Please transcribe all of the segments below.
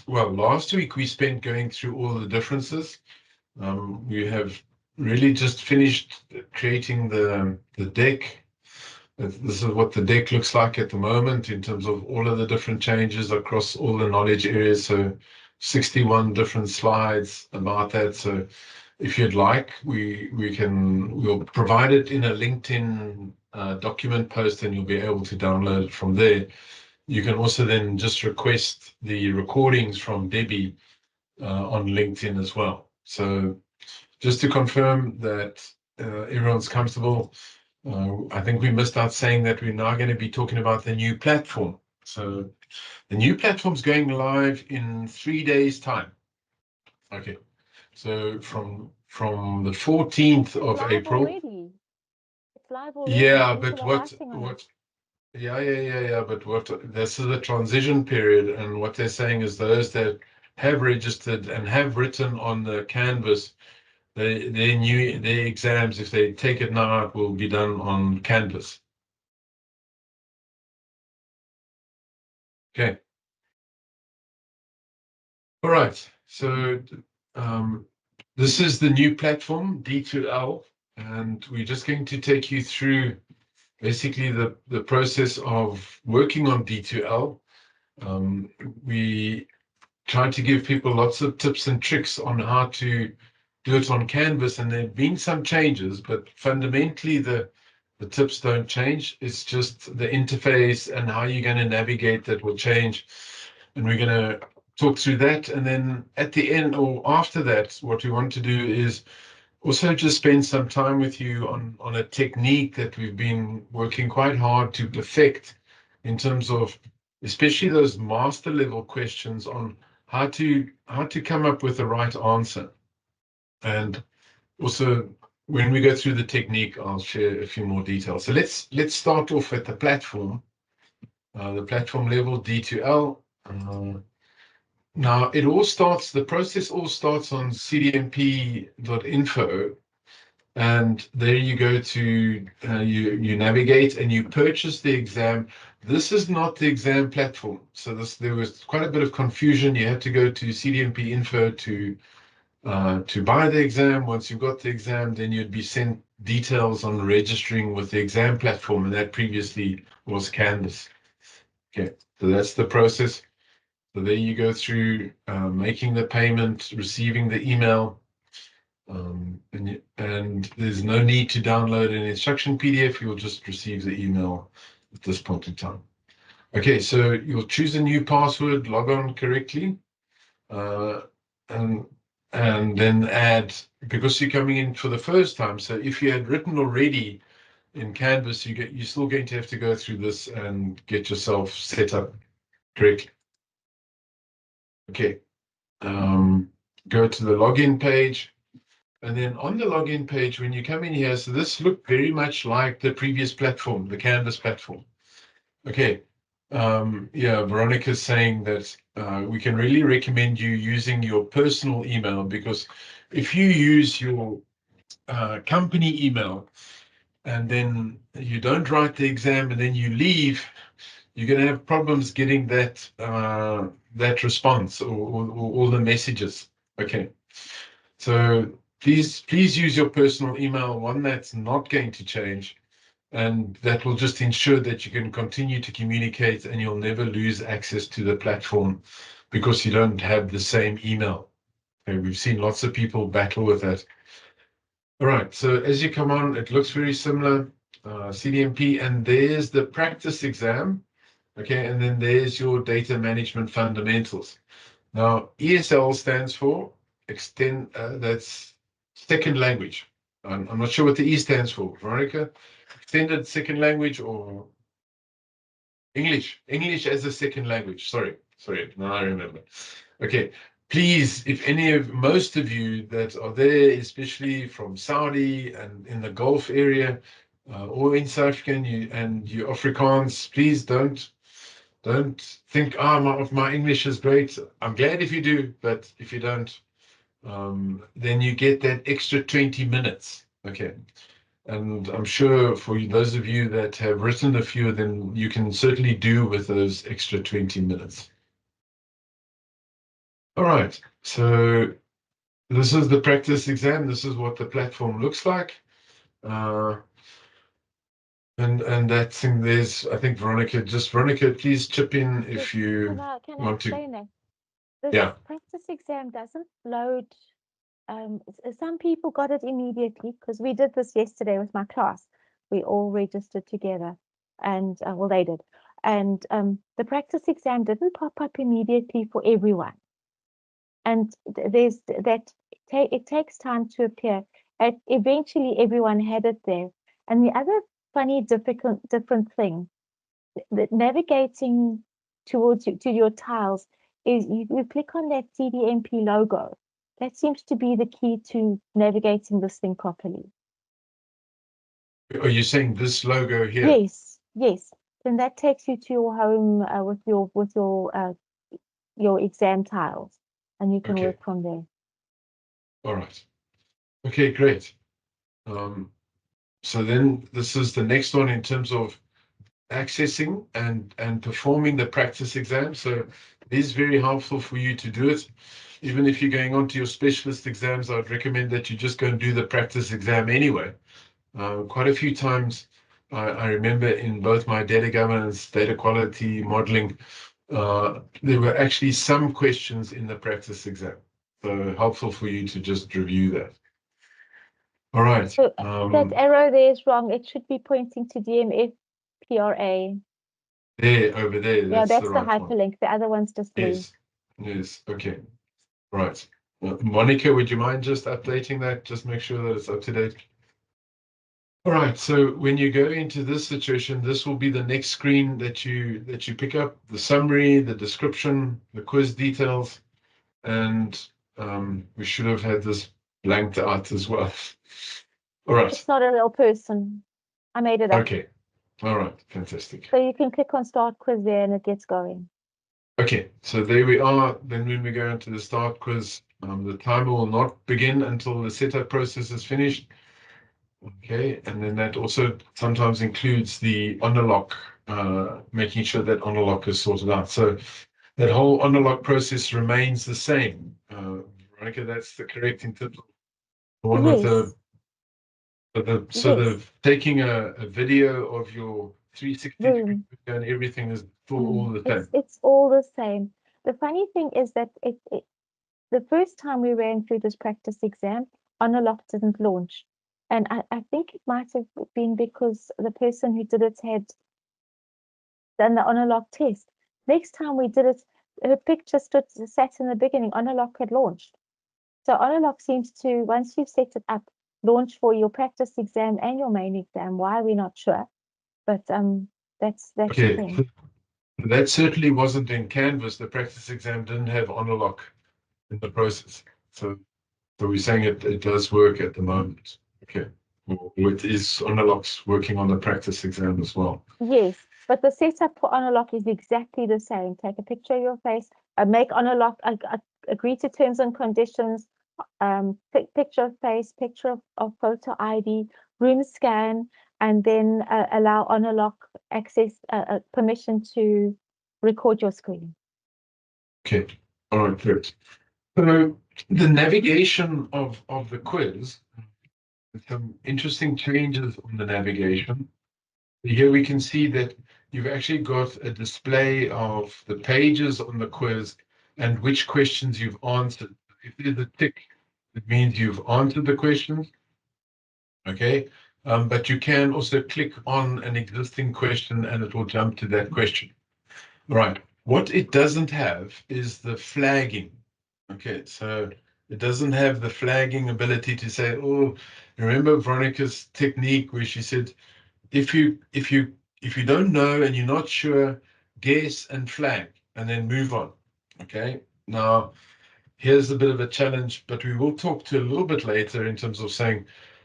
last week we spent going through all the differences. We have really just finished creating the deck. This is what the deck looks like at the moment in terms of all of the different changes across all the knowledge areas. So 61 different slides about that. So if you'd like, we'll provide it in a LinkedIn document post, and you'll be able to download it from there. You can also then just request the recordings from Debbie on LinkedIn as well. So just to confirm that everyone's comfortable, I think we missed out saying that we're now going to be talking about the new platform. So the new platform's going live in 3 days' time. Okay, so from the 14th of April. Already. It's live already. Yeah, but this is a transition period, and what they're saying is those that have registered and have written on the Canvas, their exams, if they take it now, it will be done on Canvas. Okay. All right. So this is the new platform, D2L, and we're just going to take you through basically the process of working on D2L. We try to give people lots of tips and tricks on how to do it on Canvas, and there have been some changes, but fundamentally the tips don't change. It's just the interface and how you're going to navigate that will change. And we're going to talk through that. And then at the end or after that, what we want to do is also just spend some time with you on a technique that we've been working quite hard to perfect in terms of especially those master level questions on how to come up with the right answer. And also when we go through the technique, I'll share a few more details. So let's start off at the platform level, D2L. Now the process all starts on cdmp.info, and there you go to, you navigate and you purchase the exam. This is not the exam platform. So there was quite a bit of confusion. You had to go to CDMP info to buy the exam. Once you've got the exam, then you'd be sent details on registering with the exam platform, and that previously was Canvas. Okay, so that's the process. So there you go through making the payment, receiving the email, and there's no need to download an instruction PDF. You'll just receive the email at this point in time. Okay, so you'll choose a new password, log on correctly, and then add, because you're coming in for the first time. So if you had written already in Canvas, you're still going to have to go through this and get yourself set up correctly. Okay, go to the login page, and then on the login page, when you come in here, so this looked very much like the previous platform, the Canvas platform. Okay, yeah, Veronica's saying that we can really recommend you using your personal email, because if you use your company email and then you don't write the exam and then you leave, you're going to have problems getting that response or all the messages. Okay, so please use your personal email, one that's not going to change, and that will just ensure that you can continue to communicate and you'll never lose access to the platform because you don't have the same email. Okay, we've seen lots of people battle with that. All right, so as you come on, it looks very similar, CDMP, and there's the practice exam. Okay, and then there's your data management fundamentals. Now, ESL stands for that's second language. I'm not sure what the E stands for. Veronica, extended second language or English? English as a second language. Sorry, now I remember. Okay, please, if most of you that are there, especially from Saudi and in the Gulf area, or in South Africa, and you Afrikaans, please don't think, my English is great. I'm glad if you do, but if you don't, then you get that extra 20 minutes. Okay. And I'm sure for those of you that have written a few of them, you can certainly do with those extra 20 minutes. All right, so this is the practice exam. This is what the platform looks like. And that thing there's, I think Veronica, please chip in if you Can I want to. explain it? This Yeah. practice exam doesn't load. Some people got it immediately because we did this yesterday with my class. We all registered together, and well, they did. And the practice exam didn't pop up immediately for everyone. And there's that it takes time to appear. And eventually, everyone had it there. And the other funny, different thing, that navigating towards to your tiles is you click on that CDMP logo. That seems to be the key to navigating this thing properly. Are you saying this logo here? Yes, yes. Then that takes you to your home with your exam tiles, and you can work from there. All right. Okay, great. So then this is the next one in terms of accessing and performing the practice exam. So it is very helpful for you to do it. Even if you're going on to your specialist exams, I'd recommend that you just go and do the practice exam anyway. Quite a few times, I remember in both my data governance, data quality, modeling, there were actually some questions in the practice exam. So helpful for you to just review that. All right. So that arrow there is wrong. It should be pointing to DMFPRA. There, over there. Yeah, that's the the right hyperlink. one. The other one's just blue. Yes. Yes. Okay. Right. Monica, would you mind just updating that? Just make sure that it's up to date. All right. So when you go into this situation, this will be the next screen that you pick up: the summary, the description, the quiz details, and we should have had this blanked out as well. All right. It's not a real person. I made it up. Okay. All right. Fantastic. So you can click on start quiz there and it gets going. Okay, so there we are. Then when we go into the start quiz, the timer will not begin until the setup process is finished. Okay, and then that also sometimes includes the on-the-lock, making sure that on-the-lock is sorted out. So that whole on-the-lock process remains the same. Veronica, that's the correct interpretation. The one with Yes. the taking a video of your 360 degree and everything is all the same. It's all the same. The funny thing is that the first time we ran through this practice exam, Unlock didn't launch. And I think it might have been because the person who did it had done the Unlock test. Next time we did it, her picture sat in the beginning, Unlock had launched. So Unlock seems to, once you've set it up, launch for your practice exam and your main exam. Why, we're not sure. But that's okay. the thing. That certainly wasn't in Canvas. The practice exam didn't have on-a-lock in the process. So we're saying it does work at the moment. Okay. Well, it is on-a-lock's working on the practice exam as well. Yes, but the setup for Unlock is exactly the same. Take a picture of your face, make Unlock, agree to terms and conditions, picture of face, picture of photo ID, room scan, and then allow Unlock access, permission to record your screen. Okay. All right, good. So the navigation of the quiz, some interesting changes on the navigation. Here we can see that you've actually got a display of the pages on the quiz and which questions you've answered. If there's a tick, it means you've answered the questions. Okay. But you can also click on an existing question and it will jump to that question. Right. What it doesn't have is the flagging. Okay, so it doesn't have the flagging ability to say, oh, remember Veronica's technique where she said, if you don't know and you're not sure, guess and flag and then move on. Okay. Now here's a bit of a challenge, but we will talk to a little bit later in terms of saying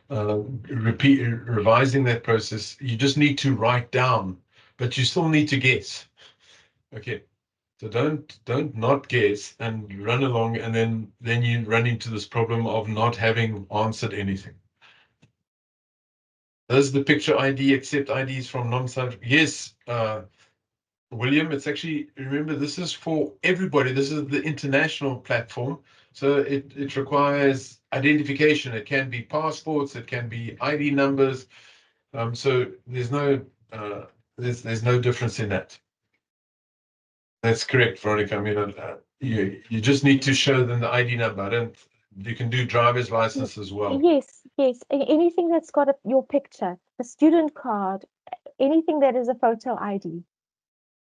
revising that process. You just need to write down, but you still need to guess. Okay. So don't not guess and run along, and then you run into this problem of not having answered anything. Does the picture ID accept IDs from non-sub? Yes, William, it's actually, remember, this is for everybody. This is the international platform. So it requires identification. It can be passports, it can be ID numbers. So there's no difference in that. That's correct, Veronica. I mean, you just need to show them the ID number. You can do driver's license as well. Yes, yes. Anything that's got your picture, a student card, anything that is a photo ID.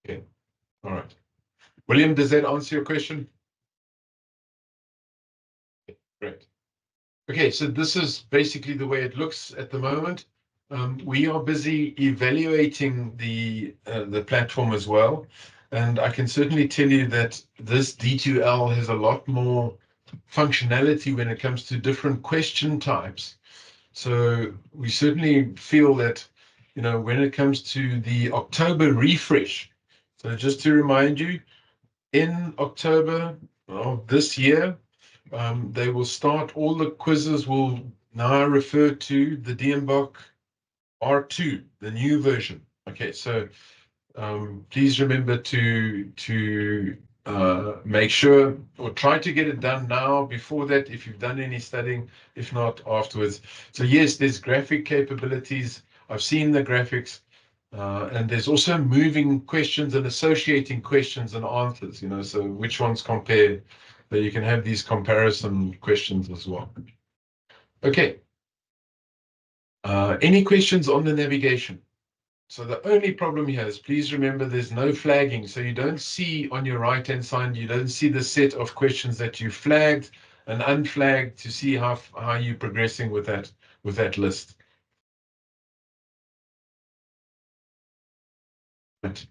Okay, all right. William, does that answer your question? Okay, great. Okay, so this is basically the way it looks at the moment. We are busy evaluating the platform as well, and I can certainly tell you that this D2L has a lot more functionality when it comes to different question types. So we certainly feel that, when it comes to the October refresh, so just to remind you, in October of this year, they will start, all the quizzes will now refer to the DMBOK R2, the new version. Okay, so please remember to make sure, or try to get it done now before that if you've done any studying, if not afterwards. So yes, there's graphic capabilities. I've seen the graphics, and there's also moving questions and associating questions and answers, so which ones compare, that you can have these comparison questions as well. Okay. Any questions on the navigation? So the only problem here is, please remember, there's no flagging. So you don't see on your right-hand side, you don't see the set of questions that you flagged and unflagged to see how you're progressing with that list. Right.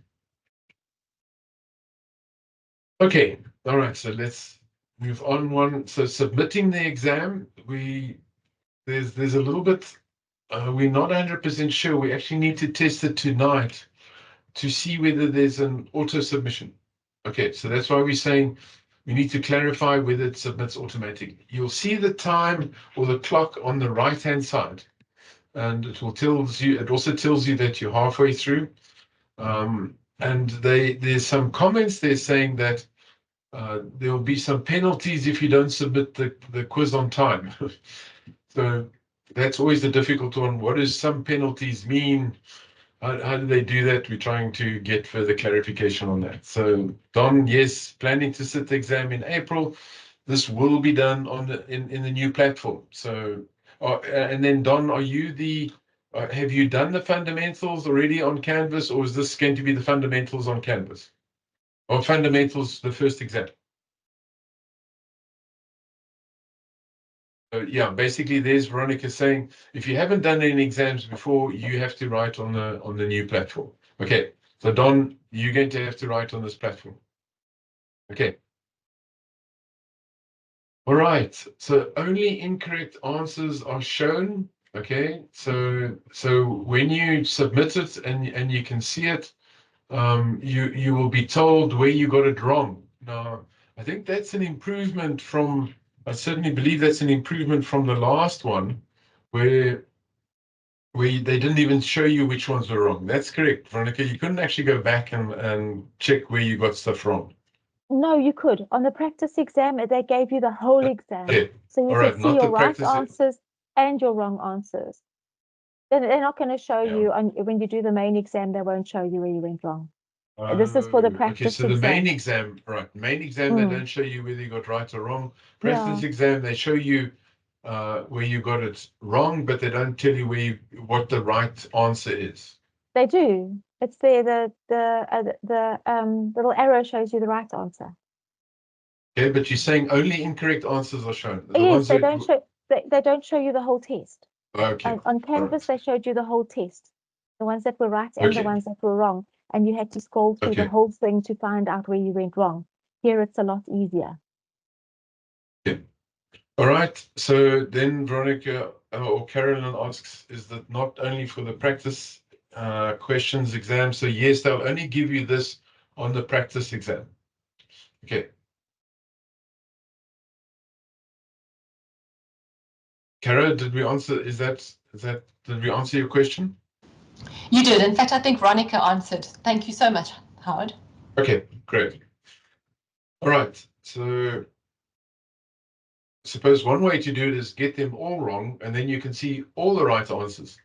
Okay, all right, so let's move on. So submitting the exam, there's a little bit, we're not 100% sure. We actually need to test it tonight to see whether there's an auto submission. Okay, so that's why we're saying we need to clarify whether it submits automatically. You'll see the time or the clock on the right-hand side, and it also tells you that you're halfway through. And there's some comments there saying that there will be some penalties if you don't submit the quiz on time. So that's always the difficult one. What does some penalties mean? How do they do that? We're trying to get further clarification on that. So Don, yes, planning to sit the exam in April. This will be done in the new platform. So, and then Don, have you done the fundamentals already on Canvas, or is this going to be the fundamentals on Canvas? Or fundamentals, the first exam? Yeah, basically there's Veronica saying, if you haven't done any exams before, you have to write on the new platform. Okay, so Don, you're going to have to write on this platform. Okay. All right, so only incorrect answers are shown. Okay, so when you submit it and you can see it, you will be told where you got it wrong. Now, I think that's an improvement from, I certainly believe that's an improvement from the last one, where they didn't even show you which ones were wrong. That's correct, Veronica. You couldn't actually go back and check where you got stuff wrong. No, you could. On the practice exam, they gave you the whole exam. Okay. So you could see your right answers and your wrong answers. They're not going to show you, when you do the main exam, they won't show you where you went wrong. This is for the practice exam. Okay, so the main exam, right. Main exam, they don't show you whether you got right or wrong. Practice exam, they show you where you got it wrong, but they don't tell you what the right answer is. They do. It's there. The little arrow shows you the right answer. Okay, but you're saying only incorrect answers are shown. Yes, they don't show. They don't show you the whole test. Okay. On Canvas, they showed you the whole test, the ones that were right and the ones that were wrong, and you had to scroll through the whole thing to find out where you went wrong. Here, it's a lot easier. Okay. All right. So then Veronica or Carolyn asks, is that not only for the practice questions exam? So yes, they'll only give you this on the practice exam. Okay. Cara, did we answer? Did we answer your question? You did. In fact, I think Veronica answered. Thank you so much. Howard. Okay, great. All right, so suppose one way to do it is get them all wrong, and then you can see all the right answers.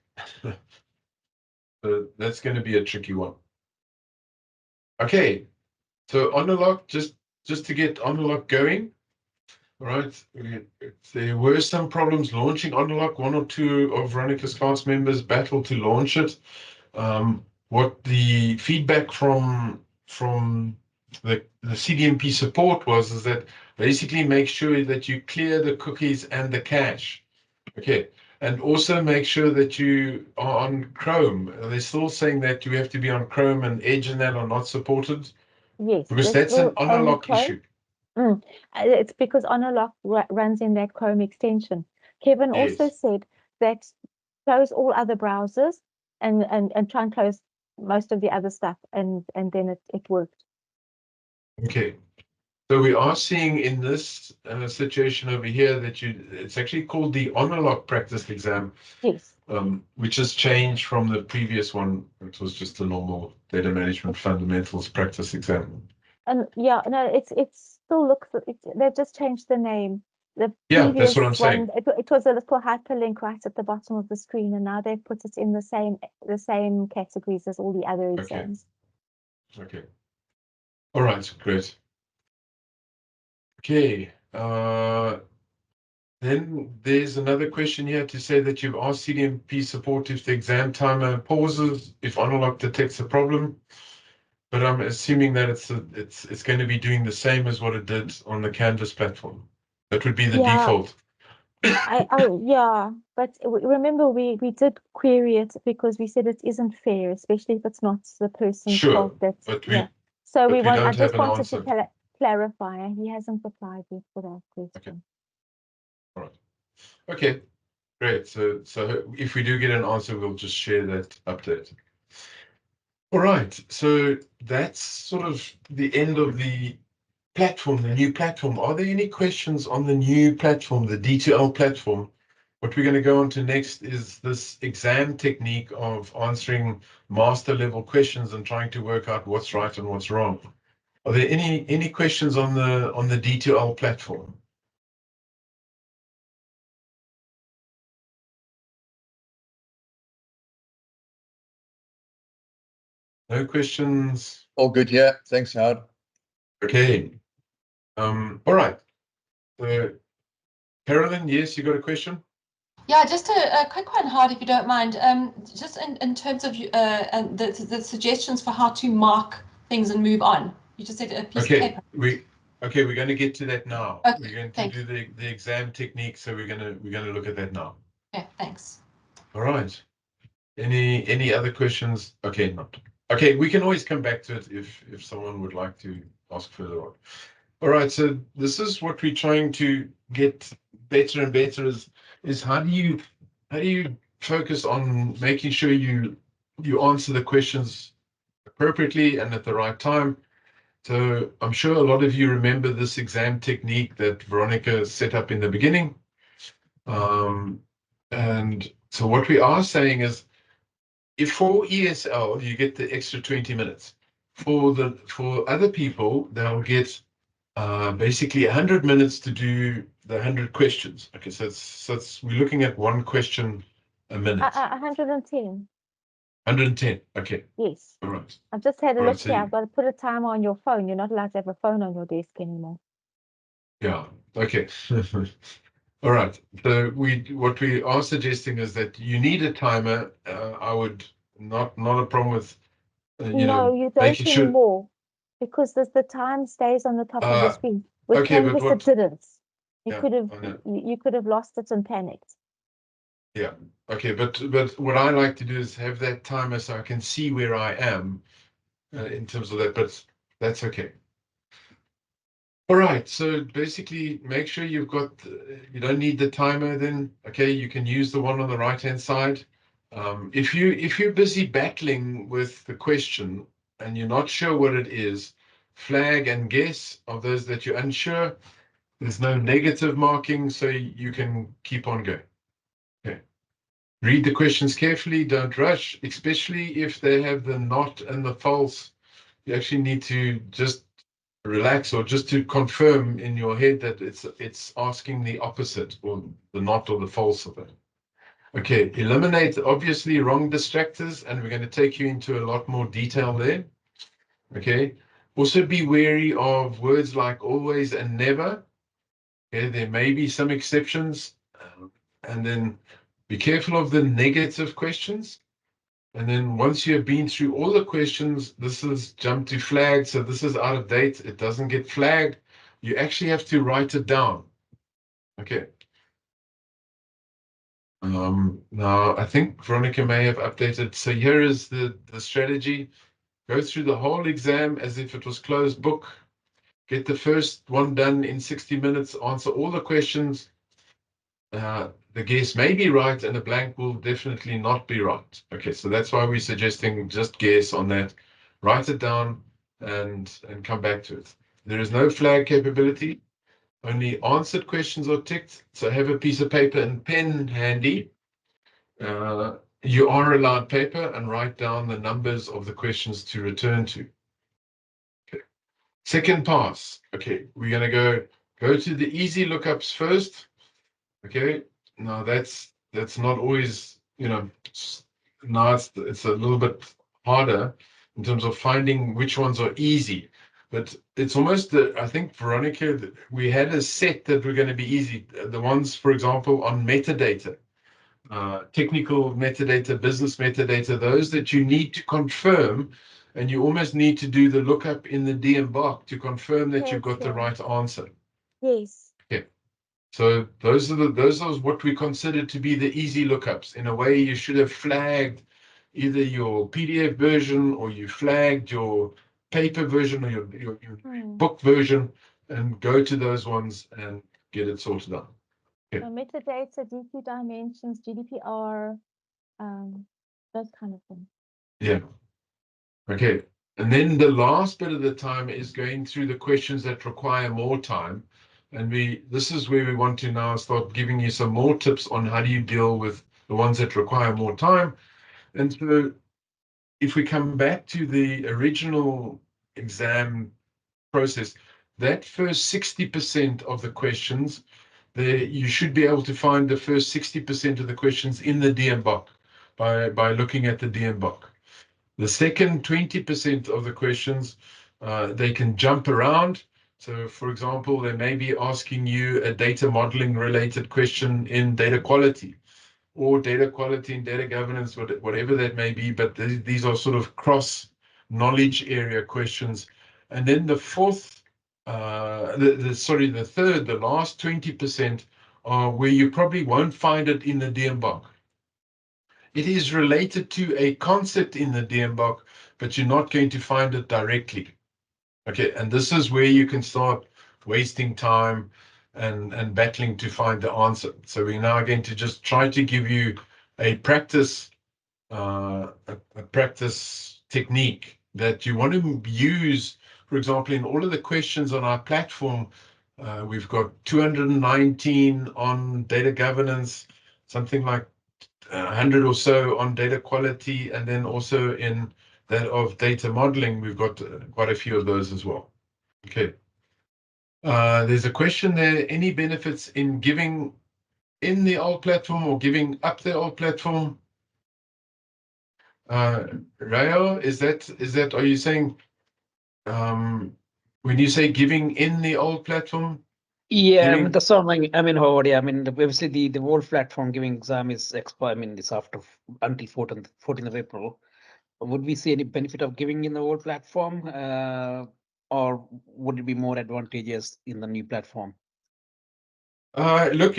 So that's going to be a tricky one. Okay, so Onolock, just to get Onolock going, all right, there were some problems launching Onolock. One or two of Veronica's class members battled to launch it. What the feedback from the CDMP support was is that basically make sure that you clear the cookies and the cache. Okay, and also make sure that you are on Chrome. They're still saying that you have to be on Chrome, and Edge and that are not supported. Yes, Because there's that's an still only Onolock Chrome. issue. It's because Onolock runs in that Chrome extension. Kevin also Yes. said that close all other browsers and try and close most of the other stuff, and then it worked. Okay. So we are seeing in this situation over here that it's actually called the Onolock practice exam, Yes. which has changed from the previous one. It was just a normal data management fundamentals practice exam. And yeah, no, it still looks. They've just changed the name. The Yeah, previous that's what I'm saying. one, it was a little hyperlink right at the bottom of the screen, and now they've put it in the same categories as all the other exams. Okay. All right, great. Okay. Then there's another question here to say that you've asked CDMP support if the exam timer pauses if Onolock detects a problem. But I'm assuming that it's going to be doing the same as what it did on the Canvas platform. That would be the default. Yeah, but remember we did query it because we said it isn't fair, especially if it's not the person's Sure, fault. That but yeah. So we I don't have just an wanted answer. to clarify. He hasn't replied yet for that question. All right. Okay, great. So if we do get an answer, we'll just share that update. All right. So that's sort of the end of the platform, the new platform. Are there any questions on the new platform, the D2L platform? What we're going to go on to next is this exam technique of answering master level questions and trying to work out what's right and what's wrong. Are there any questions on the D2L platform? No questions? All good, yeah. Thanks, Howard. Okay. All right. So, Carolyn, yes, you got a question? Yeah, just a quick one, Howard, if you don't mind. Just in terms of the suggestions for how to mark things and move on. You just said a piece of paper. We're going to get to that now. Okay, we're going to do the exam technique, so we're going to look at that now. Okay, thanks. All right. Any other questions? Okay, not. Okay, we can always come back to it if someone would like to ask further on. All right, so this is what we're trying to get better and better is how do you focus on making sure you answer the questions appropriately and at the right time. So I'm sure a lot of you remember this exam technique that Veronica set up in the beginning. And so what we are saying is if for ESL you get the extra 20 minutes, for other people they'll get basically 100 minutes to do the 100 questions. Okay, so we're looking at one question a minute. 110. 110. Okay. Yes. All right. I've just had a All look right, so here. I've got to put a timer on your phone. You're not allowed to have a phone on your desk anymore. Yeah. Okay. All right. So what we are suggesting is that you need a timer. I would not a problem with No, you don't making sure. anymore because the time stays on the top of the screen. With okay, but Canvas, it didn't. You Yeah, could have I know. you could have lost it and panicked. Yeah. Okay, but what I like to do is have that timer so I can see where I am in terms of that. But that's okay. All right. So basically, make sure you've got. You don't need the timer. Then okay, you can use the one on the right-hand side. If you're busy battling with the question and you're not sure what it is, flag and guess of those that you're unsure. There's no negative marking, so you can keep on going. Okay. Read the questions carefully. Don't rush, especially if they have the not and the false you actually need to just relax, or just to confirm in your head that it's asking the opposite, or the not or the false of it. Okay, eliminate obviously wrong distractors, and we're going to take you into a lot more detail there. Okay, also be wary of words like always and never. Okay, there may be some exceptions, and then be careful of the negative questions. And then once you have been through all the questions, this is jump to flag. So this is out of date. It doesn't get flagged. You actually have to write it down. Okay. Now, I think Veronica may have updated. So here is the strategy. Go through the whole exam as if it was closed book. Get the first one done in 60 minutes. Answer all the questions. The guess may be right and a blank will definitely not be right. Okay, so that's why we're suggesting just guess on that. Write it down and come back to it. There is no flag capability. Only answered questions are ticked. So have a piece of paper and pen handy. You are allowed paper, and write down the numbers of the questions to return to. Okay. Second pass. Okay, we're going to go to the easy lookups first. Okay, now that's not always, now it's a little bit harder in terms of finding which ones are easy. But it's almost, I think, Veronica, we had a set that were going to be easy. The ones, for example, on metadata, technical metadata, business metadata, those that you need to confirm, and you almost need to do the lookup in the DMBOK to confirm that you've got the right answer. Yes. Okay. So those are what we consider to be the easy lookups. In a way, you should have flagged either your PDF version, or you flagged your paper version, or your book version, and go to those ones and get it sorted out. Okay. So metadata, DQ dimensions, GDPR, those kind of things. Yeah. Okay. And then the last bit of the time is going through the questions that require more time. And this is where we want to now start giving you some more tips on how do you deal with the ones that require more time. And so if we come back to the original exam process, that first 60% of the questions, you should be able to find the first 60% of the questions in the DMBOK by looking at the DMBOK. The second 20% of the questions, they can jump around. So, for example, they may be asking you a data modeling related question in data quality, or data quality and data governance, whatever that may be. But these are sort of cross knowledge area questions. And then the fourth, the last 20% are where you probably won't find it in the DMBOK. It is related to a concept in the DMBOK, but you're not going to find it directly. Okay, and this is where you can start wasting time and battling to find the answer. So we're now going to just try to give you a practice technique that you want to use. For example, in all of the questions on our platform, we've got 219 on data governance, something like 100 or so on data quality, and then also in that of data modeling, we've got quite a few of those as well. Okay. There's a question there. Any benefits in giving in the old platform or giving up the old platform? Rayo, are you saying when you say giving in the old platform? Yeah, I mean, that's all. Howard, yeah, I mean, obviously the old platform giving exam is expired. I mean, it's after until 14th of April. Would we see any benefit of giving in the old platform, or would it be more advantageous in the new platform? Look,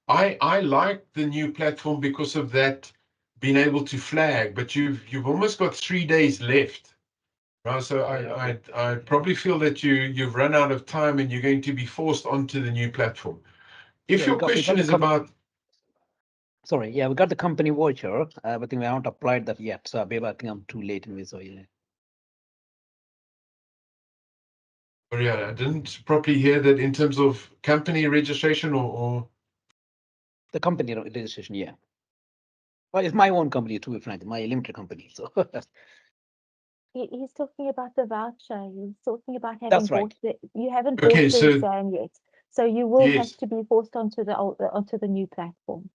I like the new platform because of that being able to flag, but you've almost got 3 days left. Right, so I probably feel that you've run out of time and you're going to be forced onto the new platform. If your question is about, sorry, yeah, we got the company voucher, but I think we haven't applied that yet. So maybe I think I'm too late in this. So yeah. Yeah, I didn't properly hear that in terms of company registration or the company registration. Yeah. Well, it's my own company, to be frank, my limited company. So He's talking about the voucher. He's talking about having That's right. bought the, you haven't Okay, bought the so- exam yet. So you will Yes. have to be forced onto the new platform.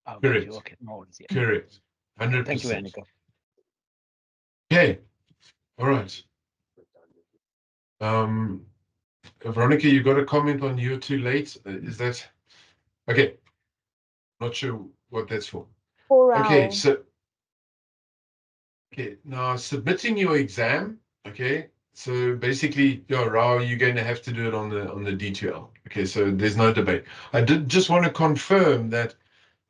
Got Correct. you. Okay, no worries. Yeah. Correct. 100%. Thank you, Annika. Okay. All right. Veronica, you got a comment on you're too late. Is that okay? Not sure what that's for. For Okay, our, so now submitting your exam. Okay, so basically, yeah, Rao, you're going to have to do it on the D2L. Okay, so there's no debate. I did just want to confirm that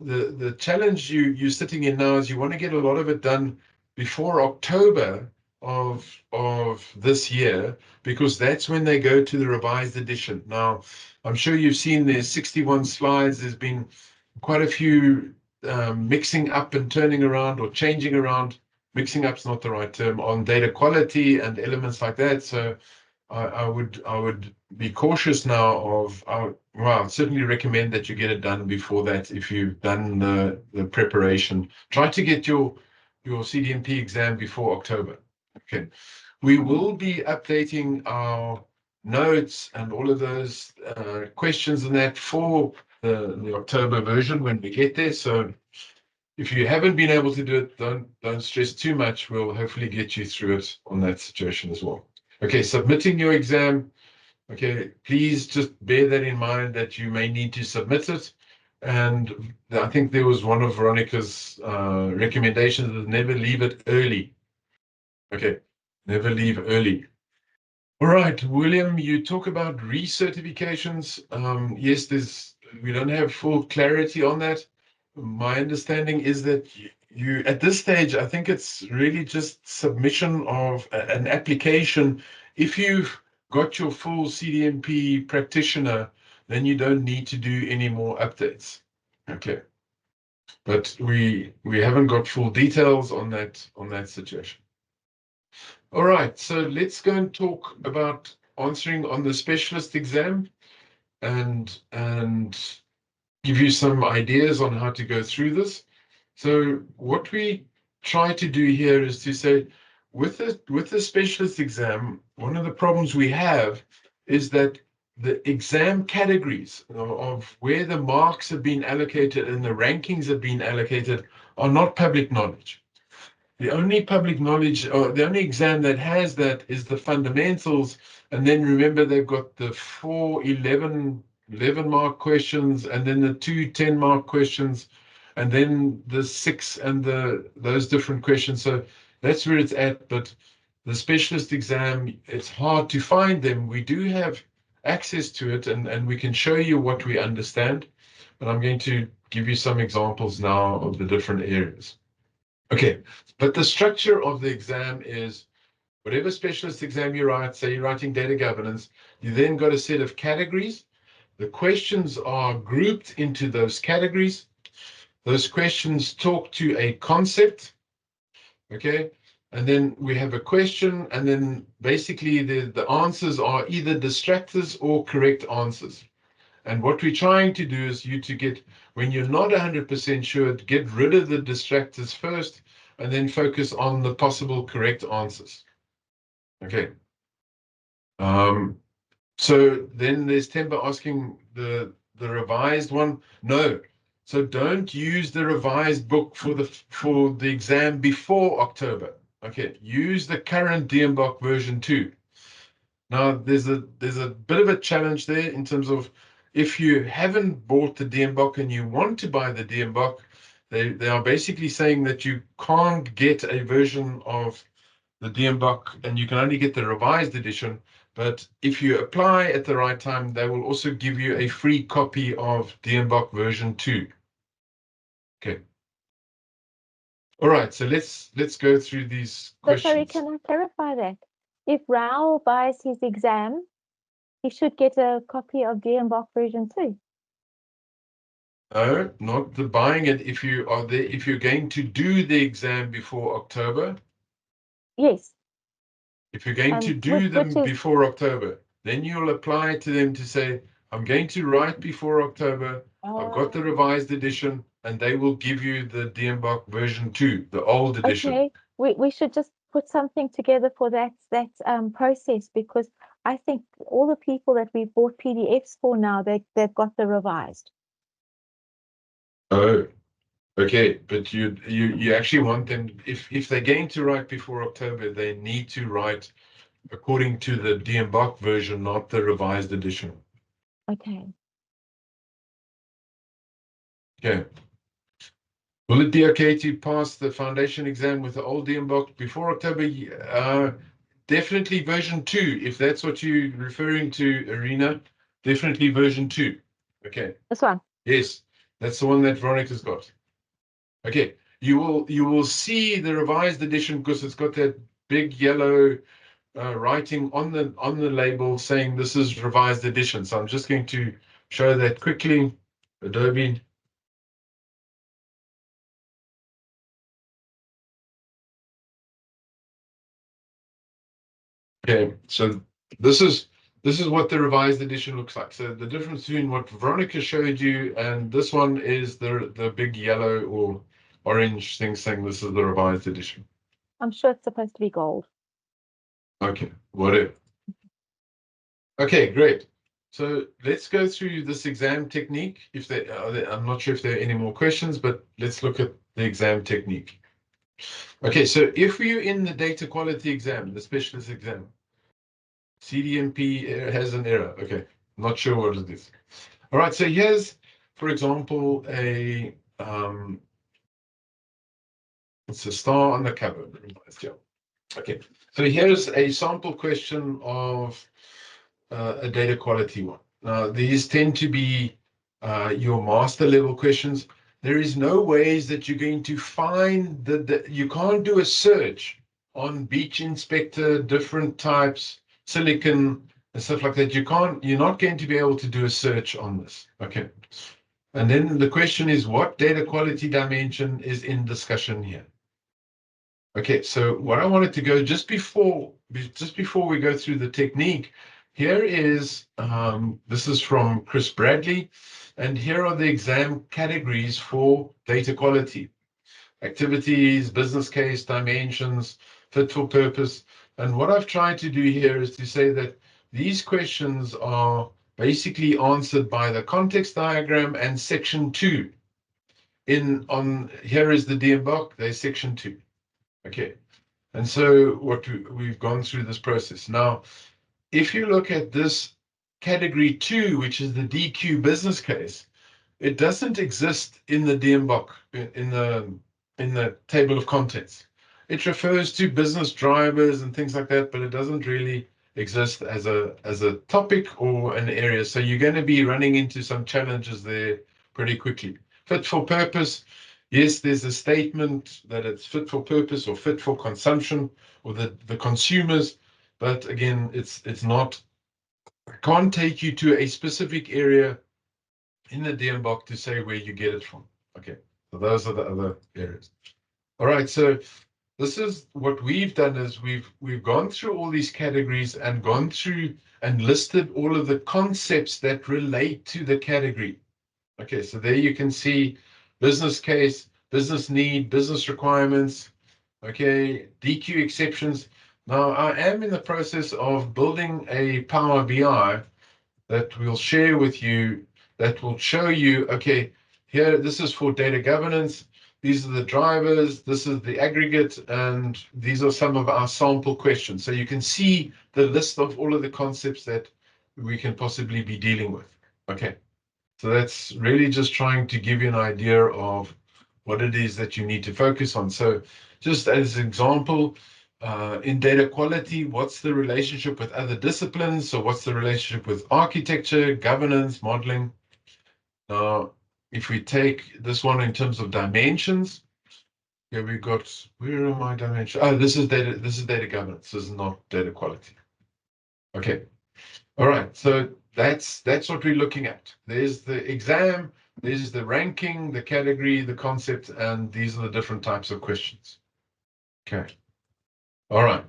the challenge you're sitting in now is you want to get a lot of it done before October of this year, because that's when they go to the revised edition. Now, I'm sure you've seen there's 61 slides. There's been quite a few mixing up and turning around or changing around. Mixing up's not the right term, on data quality and elements like that. So I would be cautious now of, well, I'd certainly recommend that you get it done before that. If you've done the preparation, try to get your CDMP exam before October. Okay, we will be updating our notes and all of those questions and that for the October version when we get there. So if you haven't been able to do it, don't stress too much. We'll hopefully get you through it on that situation as well. Okay, submitting your exam. Okay, please just bear that in mind that you may need to submit it. And I think there was one of Veronica's recommendations is never leave it early. Okay, never leave early. All right, William, you talk about recertifications. Yes, we don't have full clarity on that. My understanding is that you at this stage, I think it's really just submission of an application. If you've got your full CDMP practitioner, then you don't need to do any more updates. Okay. But we haven't got full details on that situation. All right, so let's go and talk about answering on the specialist exam and give you some ideas on how to go through this. So what we try to do here is to say, with the specialist exam, one of the problems we have is that the exam categories of where the marks have been allocated and the rankings have been allocated are not public knowledge. The only public knowledge, or the only exam that has that is the fundamentals. And then remember, they've got the 4 11 mark questions, and then the 2 10 mark questions, and then the 6 and those different questions. So that's where it's at. But the specialist exam, it's hard to find them. We do have access to it, and we can show you what we understand. But I'm going to give you some examples now of the different areas. Okay, but the structure of the exam is whatever specialist exam you write, say you're writing data governance, you then got a set of categories. The questions are grouped into those categories. Those questions talk to a concept, okay? And then we have a question, and then basically the answers are either distractors or correct answers. And what we're trying to do is you to get, when you're not 100% sure, get rid of the distractors first and then focus on the possible correct answers. Okay. So then there's Temba asking the revised one. No. So don't use the revised book for the exam before October. Okay. Use the current DMBOK version 2. Now, there's a bit of a challenge there in terms of if you haven't bought the DMBOK and you want to buy the DMBOK, they are basically saying that you can't get a version of the DMBOK and you can only get the revised edition. But if you apply at the right time, they will also give you a free copy of DMBOK version 2. Okay. All right, so let's go through these but sorry, questions. can I clarify that? If Rao buys his exam, he should get a copy of DMBOK version 2. No, not the buying it. If you are there, if you're going to do the exam before October, Yes. if you're going to do which them is before October, then you'll apply to them to say, I'm going to write before October. I've got the revised edition, and they will give you the DMBOK version 2, the old edition. okay. We should just put something together for that process, because I think all the people that we bought PDFs for now, they've got the revised. Oh, okay. But you actually want them, if they're going to write before October, they need to write according to the DMBOK version, not the revised edition. Okay. Okay. Will it be okay to pass the foundation exam with the old DMBOK before October? Definitely version 2, if that's what you're referring to, Arena. Definitely version 2. Okay. This one. Yes, that's the one that Veronica's got. Okay. You will see the revised edition because it's got that big yellow writing on the label saying this is revised edition. So I'm just going to show that quickly. Adobe. Okay, so this is what the revised edition looks like. So the difference between what Veronica showed you and this one is the big yellow or orange thing saying this is the revised edition. I'm sure it's supposed to be gold. Okay, whatever. Okay, great. So let's go through this exam technique. I'm not sure if there are any more questions, but let's look at the exam technique. Okay, so if we're in the data quality exam, the specialist exam, CDMP has an error. Okay, not sure what it is. All right, so here's, for example, it's a star on the cover. Okay, so here's a sample question of a data quality one. Now, these tend to be your master level questions. There is no ways that you're going to find you can't do a search on beach inspector, different types, silicon, and stuff like that. You're not going to be able to do a search on this. Okay. And then the question is, what data quality dimension is in discussion here? Okay, so what I wanted to go just before we go through the technique, here is this is from Chris Bradley, and here are the exam categories for data quality: activities, business case, dimensions, fit for purpose. And what I've tried to do here is to say that these questions are basically answered by the context diagram and section 2. Here is the DMBOK, there's section 2. Okay. And so we've gone through this process. Now, if you look at this category 2, which is the DQ business case, it doesn't exist in the DMBOK, in the table of contents. It refers to business drivers and things like that, but it doesn't really exist as a topic or an area. So you're going to be running into some challenges there pretty quickly. Fit for purpose. Yes, there's a statement that it's fit for purpose or fit for consumption or the consumers, but again, it's not. I can't take you to a specific area in the DMBOK to say where you get it from. Okay, so those are the other areas. All right, so this is what we've done is we've gone through all these categories and gone through and listed all of the concepts that relate to the category. Okay, so there you can see business case, business need, business requirements, okay, DQ exceptions. Now, I am in the process of building a Power BI that we'll share with you that will show you, okay, here, this is for data governance. These are the drivers, this is the aggregate, and these are some of our sample questions. So you can see the list of all of the concepts that we can possibly be dealing with. Okay. So that's really just trying to give you an idea of what it is that you need to focus on. So just as an example, in data quality, what's the relationship with other disciplines? So what's the relationship with architecture, governance, modeling? Now, if we take this one in terms of dimensions, here we've got, where are my dimensions? Oh, this is data governance. This is not data quality. Okay. All right, so that's what we're looking at. There's the exam, there's the ranking, the category, the concept, and these are the different types of questions. Okay. All right.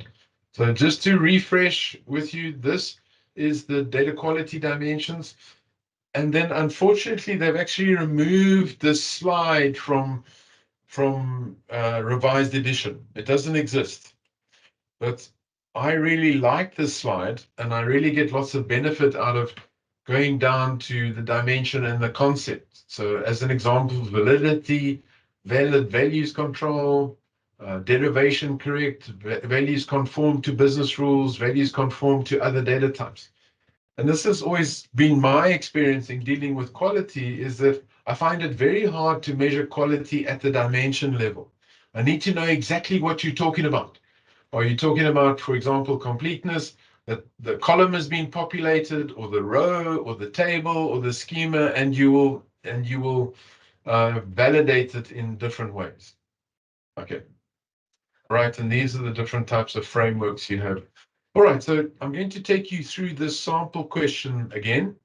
So just to refresh with you, this is the data quality dimensions. And then unfortunately, they've actually removed this slide from revised edition. It doesn't exist. But I really like this slide, and I really get lots of benefit out of going down to the dimension and the concept. So as an example, validity, valid values control, derivation correct, values conform to business rules, values conform to other data types. And this has always been my experience in dealing with quality, is that I find it very hard to measure quality at the dimension level. I need to know exactly what you're talking about. Are you talking about, for example, completeness, that the column has been populated, or the row, or the table, or the schema, and you will validate it in different ways. Okay. Right, and these are the different types of frameworks you have. All right, so I'm going to take you through this sample question again.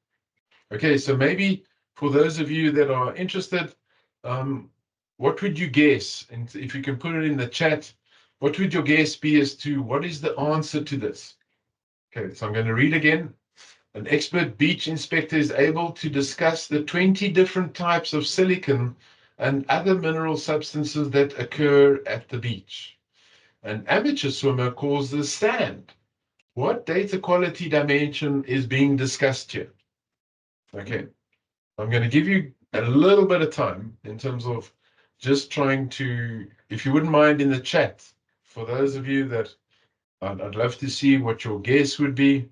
Okay, so maybe for those of you that are interested, what would you guess? And if you can put it in the chat, what would your guess be as to what is the answer to this? Okay, so I'm going to read again. An expert beach inspector is able to discuss the 20 different types of silicon and other mineral substances that occur at the beach. An amateur swimmer calls this sand. What data quality dimension is being discussed here? Okay, I'm going to give you a little bit of time in terms of just trying to, if you wouldn't mind in the chat, for those of you that I'd love to see what your guess would be.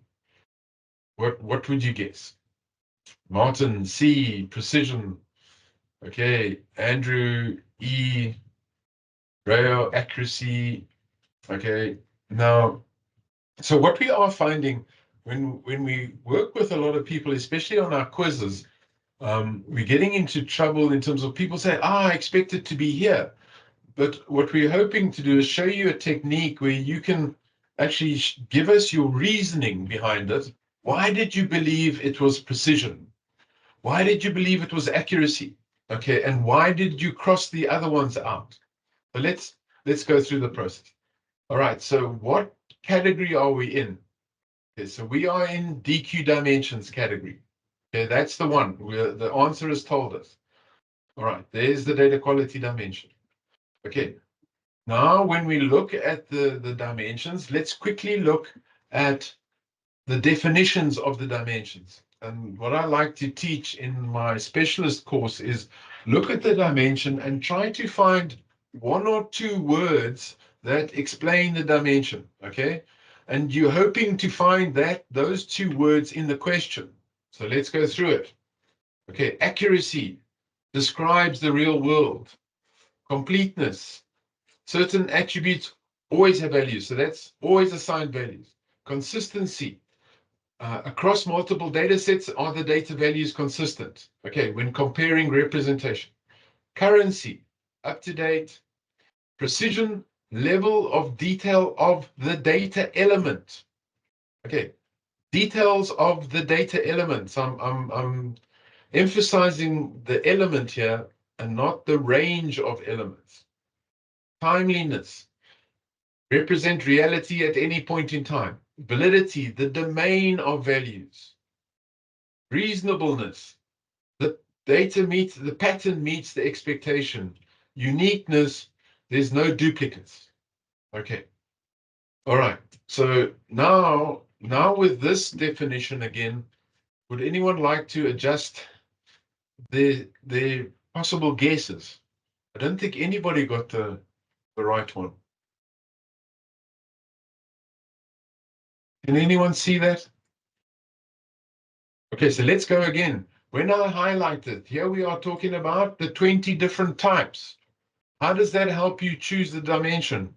What would you guess? Martin, C, precision. Okay, Andrew, E, rail, accuracy. Okay, now, so what we are finding when we work with a lot of people, especially on our quizzes, we're getting into trouble in terms of people say, I expect it to be here. But what we're hoping to do is show you a technique where you can actually give us your reasoning behind it. Why did you believe it was precision? Why did you believe it was accuracy? Okay, and why did you cross the other ones out? So let's go through the process. All right, so what category are we in? Okay, so we are in DQ dimensions category. Okay, that's the one where the answer has told us. All right, there's the data quality dimension. Okay, now when we look at the dimensions, let's quickly look at the definitions of the dimensions. And what I like to teach in my specialist course is look at the dimension and try to find one or two words that explain the dimension, okay? And you're hoping to find those two words in the question. So let's go through it. Okay, accuracy describes the real world. Completeness, certain attributes always have values, so that's always assigned values. Consistency, across multiple data sets, are the data values consistent? Okay, when comparing representation. Currency, up to date. Precision, level of detail of the data element. Okay, details of the data elements. I'm emphasizing the element here and not the range of elements. Timeliness, represent reality at any point in time. Validity, the domain of values. Reasonableness, the data meets, the pattern meets the expectation. Uniqueness, there's no duplicates. Okay. All right. So now with this definition again, would anyone like to adjust their possible guesses? I don't think anybody got the right one. Can anyone see that? Okay, so let's go again. When I highlight it, here we are talking about the 20 different types. How does that help you choose the dimension?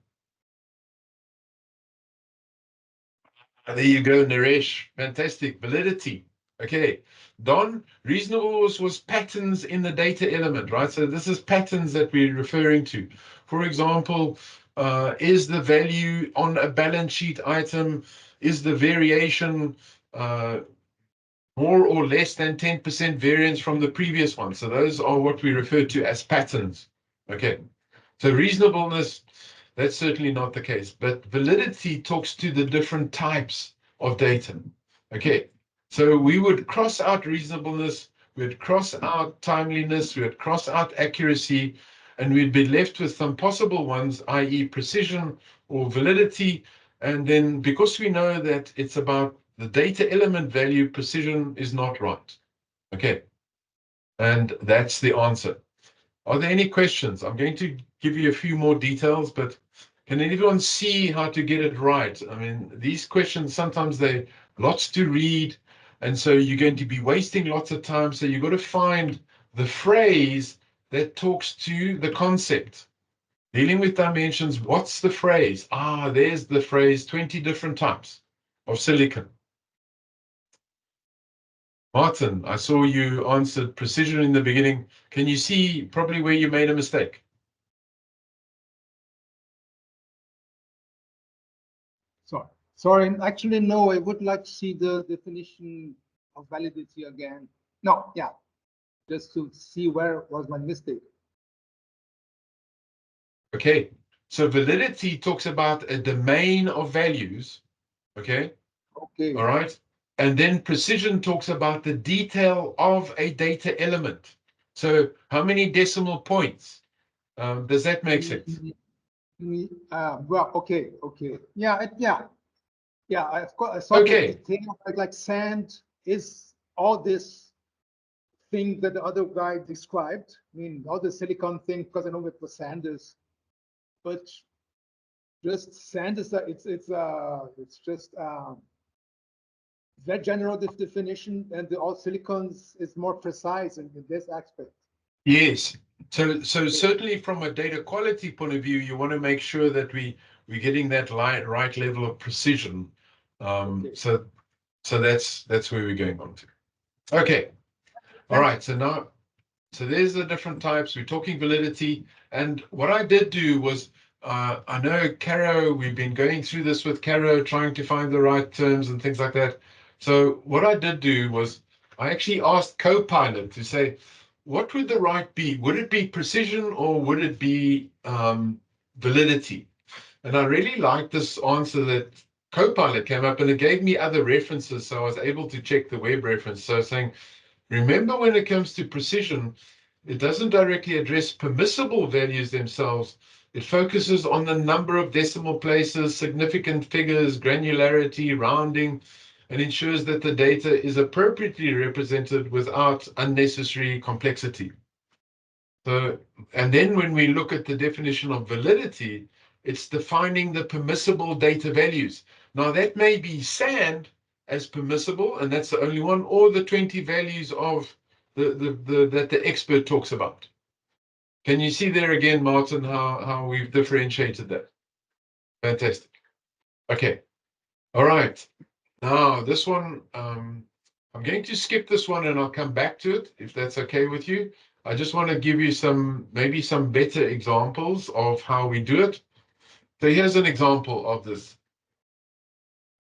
There you go, Naresh. Fantastic. Validity. Okay. Don, reasonableness was patterns in the data element, right? So this is patterns that we're referring to. For example, is the value on a balance sheet item, is the variation more or less than 10% variance from the previous one? So those are what we refer to as patterns. Okay. So reasonableness, that's certainly not the case, but validity talks to the different types of data. Okay, so we would cross out reasonableness, we'd cross out timeliness, we'd cross out accuracy, and we'd be left with some possible ones, i.e. precision or validity, And then because we know that it's about the data element value, precision is not right. Okay. And that's the answer. Are there any questions? I'm going to give you a few more details, but can anyone see how to get it right? I mean, these questions, sometimes they're lots to read, and so you're going to be wasting lots of time. So you've got to find the phrase that talks to the concept. Dealing with dimensions, what's the phrase? Ah, there's the phrase, 20 different types of silicon. Martin, I saw you answered precision in the beginning. Can you see probably where you made a mistake? Sorry, actually, no, I would like to see the definition of validity again. No, yeah, just to see where was my mistake. Okay, so validity talks about a domain of values, okay? Okay. All right, and then precision talks about the detail of a data element. So how many decimal points? Does that make sense? Well, okay. Yeah, of course, I saw Okay. the detail, like sand is all this thing that the other guy described. I mean, all the silicon thing, because I know what the sand is, but just sand is it's just that general definition, and the all silicons is more precise in this aspect. Yes. So certainly from a data quality point of view, you want to make sure that we're getting that right level of precision. Okay. So that's where we're going on to. Okay. All right. So there's the different types. We're talking validity. And what I did do was, I know Caro, we've been going through this with Caro, trying to find the right terms and things like that. So what I did do was I actually asked Copilot to say, what would the right be? Would it be precision or would it be validity? And I really liked this answer that Copilot came up, and it gave me other references. So I was able to check the web reference. So saying, remember, when it comes to precision, it doesn't directly address permissible values themselves. It focuses on the number of decimal places, significant figures, granularity, rounding, and ensures that the data is appropriately represented without unnecessary complexity. So, and then when we look at the definition of validity, it's defining the permissible data values. Now, that may be sand as permissible, and that's the only one, or the 20 values of that the expert talks about. Can you see there again, Martin, how we've differentiated that? Fantastic. Okay. All right. Now, this one, I'm going to skip this one and I'll come back to it, if that's okay with you. I just want to give you maybe some better examples of how we do it. So here's an example of this.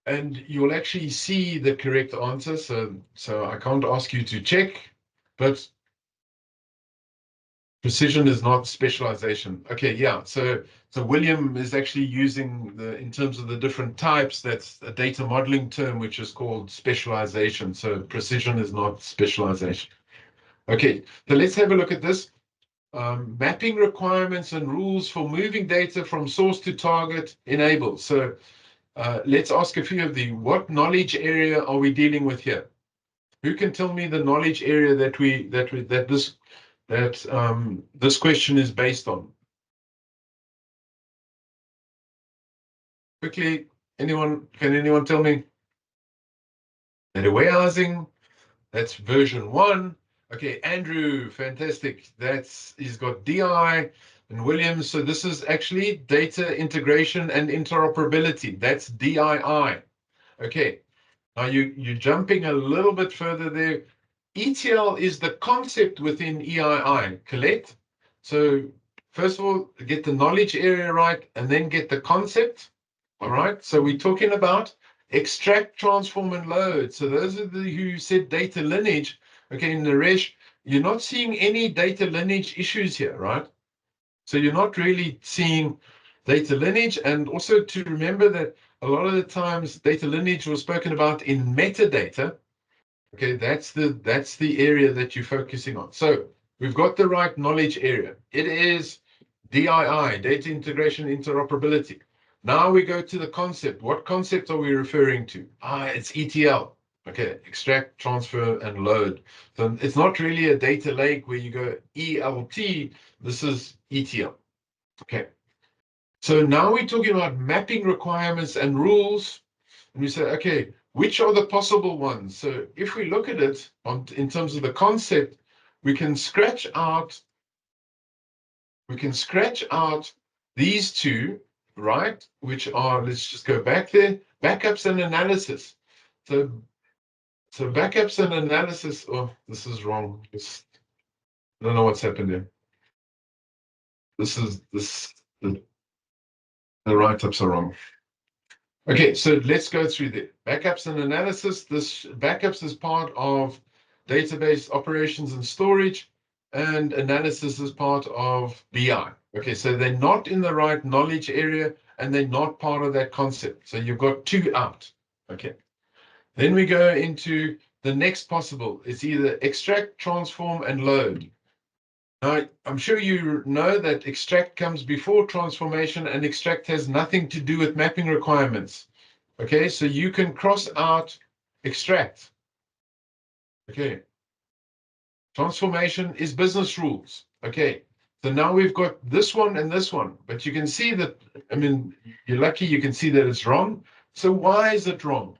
And you'll actually see the correct answer. So I can't ask you to check, but precision is not specialization. Okay, yeah. So William is actually using in terms of the different types, that's a data modeling term, which is called specialization. So precision is not specialization. Okay, so let's have a look at this. Mapping requirements and rules for moving data from source to target enabled. So let's ask a few of the, what knowledge area are we dealing with here? Who can tell me the knowledge area that this question is based on? Quickly, can anyone tell me? Data warehousing, that's version 1. Okay, Andrew, fantastic. He's got DI and Williams. So this is actually data integration and interoperability. That's DII. Okay, now you're jumping a little bit further there. ETL is the concept within EII, collect. So first of all, get the knowledge area right, and then get the concept. All right, so we're talking about extract, transform, and load. So those are who said data lineage. Okay, Naresh, you're not seeing any data lineage issues here, right? So you're not really seeing data lineage. And also to remember that a lot of the times data lineage was spoken about in metadata. Okay, that's the area that you're focusing on. So we've got the right knowledge area. It is DII, data integration interoperability. Now we go to the concept. What concept are we referring to? It's ETL. Okay, extract, transfer, and load. So it's not really a data lake where you go ELT. This is ETL. Okay. So now we're talking about mapping requirements and rules. And we say, okay, which are the possible ones? So if we look at it in terms of the concept, we can scratch out these two, right? Which are, let's just go back there, backups and analysis. So backups and analysis, oh, this is wrong. I don't know what's happened here. The write-ups are wrong. Okay, so let's go through the backups and analysis. This backups is part of database operations and storage, and analysis is part of BI. Okay, so they're not in the right knowledge area, and they're not part of that concept. So you've got two out. Okay. Then we go into the next possible. It's either extract, transform, and load. Now, I'm sure you know that extract comes before transformation, and extract has nothing to do with mapping requirements. Okay, so you can cross out extract. Okay. Transformation is business rules. Okay, so now we've got this one and this one, but you can see that, I mean, you're lucky you can see that it's wrong. So why is it wrong?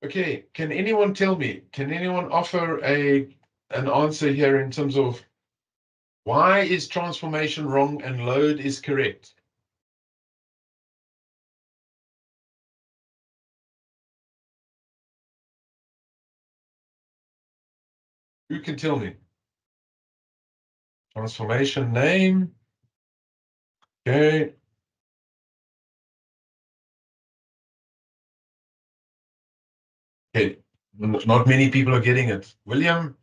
Okay, can anyone tell me, can anyone offer an answer here in terms of why is transformation wrong and load is correct? Who can tell me? Transformation name. Okay. Okay, not many people are getting it. William?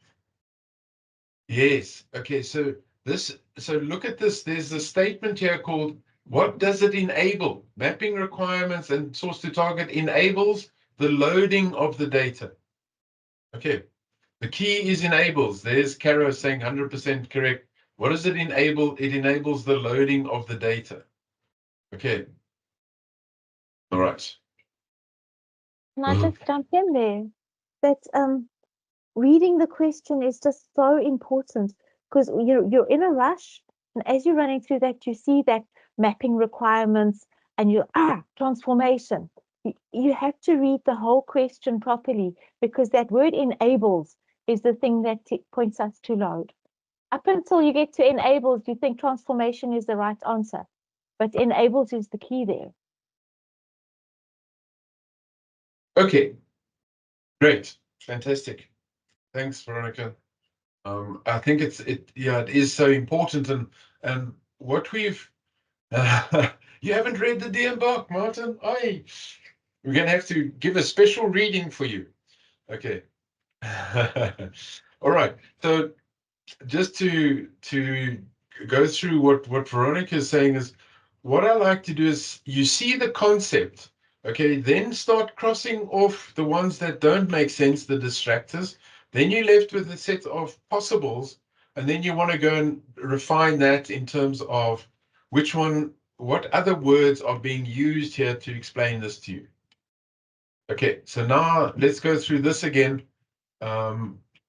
Yes. Okay, so look at this. There's a statement here called, what does it enable? Mapping requirements and source to target enables the loading of the data. Okay, the key is enables. There's Caro saying 100% correct. What does it enable? It enables the loading of the data. Okay. All right. Can I just jump in there? That reading the question is just so important, because you're in a rush, and as you're running through that, you see that mapping requirements and transformation. You have to read the whole question properly, because that word enables is the thing that points us to load. Up until you get to enables, you think transformation is the right answer, but enables is the key there. Okay, great, fantastic. Thanks, Veronica. I think it is so important, and what we've you haven't read the DMBOK, Martin. We're gonna have to give a special reading for you. Okay. All right. So just to go through what Veronica is saying is, what I like to do is, you see the concept, okay, then start crossing off the ones that don't make sense, the distractors. Then you're left with a set of possibles, and then you want to go and refine that in terms of what other words are being used here to explain this to you. Okay, so now let's go through this again.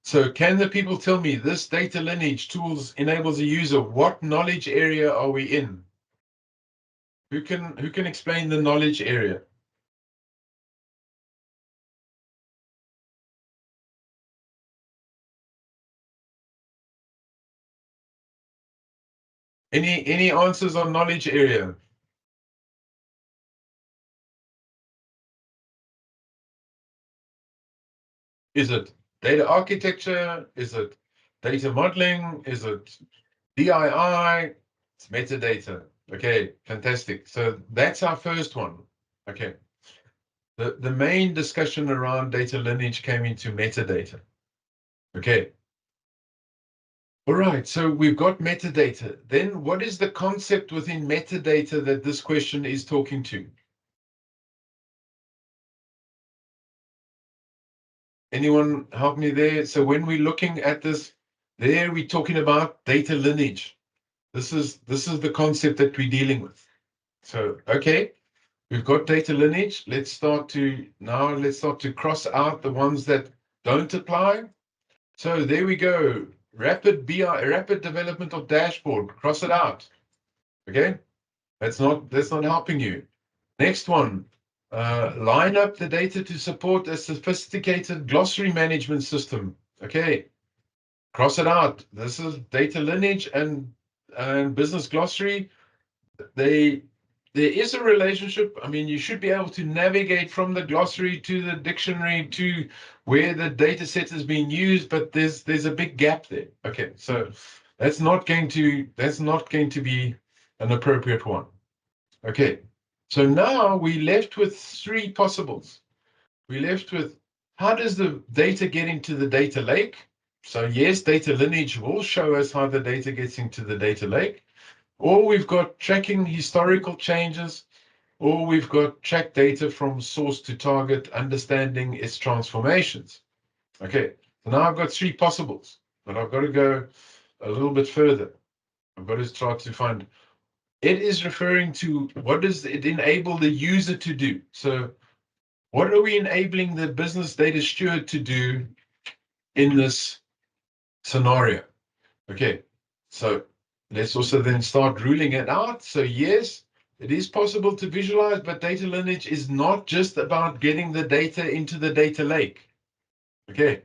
So can the people tell me, this data lineage tools enables a user, what knowledge area are we in? Who can explain the knowledge area? Any answers on knowledge area? Is it data architecture? Is it data modeling? Is it DII? It's metadata. Okay, fantastic. So that's our first one. Okay. The main discussion around data lineage came into metadata. Okay. All right, so we've got metadata. Then what is the concept within metadata that this question is talking to? Anyone help me there? So when we're looking at this, there we're talking about data lineage. This is the concept that we're dealing with. So, okay, we've got data lineage. Let's start to cross out the ones that don't apply. So there we go. Rapid development of dashboard. Cross it out. Okay, that's not helping you. Next one. Line up the data to support a sophisticated glossary management system. Okay, cross it out. This is data lineage and business glossary. There is a relationship. I mean, you should be able to navigate from the glossary to the dictionary to where the data set is being used, but there's a big gap there. Okay, so that's not going to be an appropriate one. Okay, so now we left with three possibles. We left with how does the data get into the data lake? So yes, data lineage will show us how the data gets into the data lake. Or we've got tracking historical changes, or we've got track data from source to target, understanding its transformations. Okay, so now I've got three possibles, but I've got to go a little bit further. I've got to start to find, it is referring to what does it enable the user to do? So what are we enabling the business data steward to do in this scenario? Okay, so let's also then start ruling it out. So yes, it is possible to visualize, but data lineage is not just about getting the data into the data lake. Okay,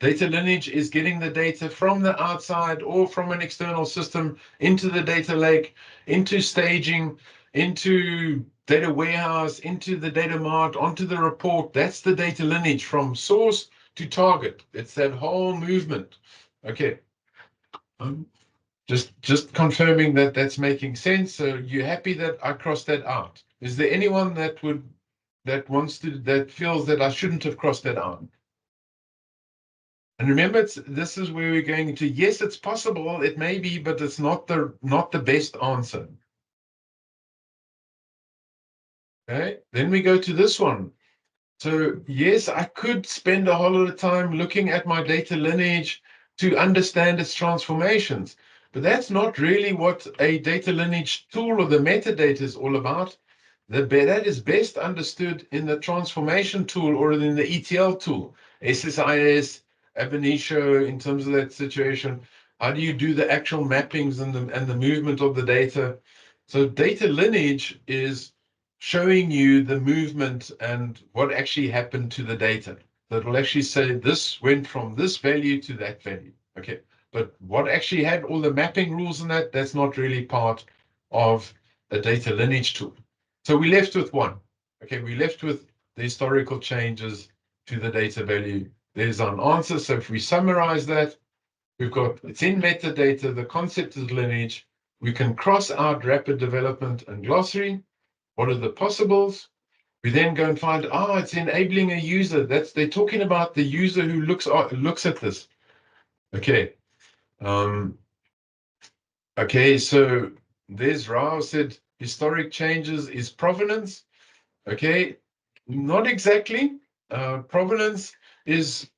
data lineage is getting the data from the outside or from an external system into the data lake, into staging, into data warehouse, into the data mart, onto the report. That's the data lineage from source to target. It's that whole movement. Okay. Just confirming that that's making sense. So you're happy that I crossed that out? Is there anyone that feels that I shouldn't have crossed that out? And remember, this is where we're going to, yes, it's possible, it may be, but it's not the best answer. Okay, then we go to this one. So yes, I could spend a whole lot of time looking at my data lineage to understand its transformations, but that's not really what a data lineage tool or the metadata is all about. That is best understood in the transformation tool or in the ETL tool, SSIS, Ab initio, in terms of that situation. How do you do the actual mappings and the movement of the data? So data lineage is showing you the movement and what actually happened to the data. That will actually say this went from this value to that value. Okay, but what actually had all the mapping rules in that, that's not really part of a data lineage tool. So we left with one. Okay, we left with the historical changes to the data value. There's an answer. So if we summarize that, we've got, it's in metadata, the concept is lineage. We can cross out rapid development and glossary. What are the possibles? We then go and find, it's enabling a user. They're talking about the user who looks at this. Okay. Okay, so there's Rao said historic changes is provenance. Okay, not exactly. Provenance is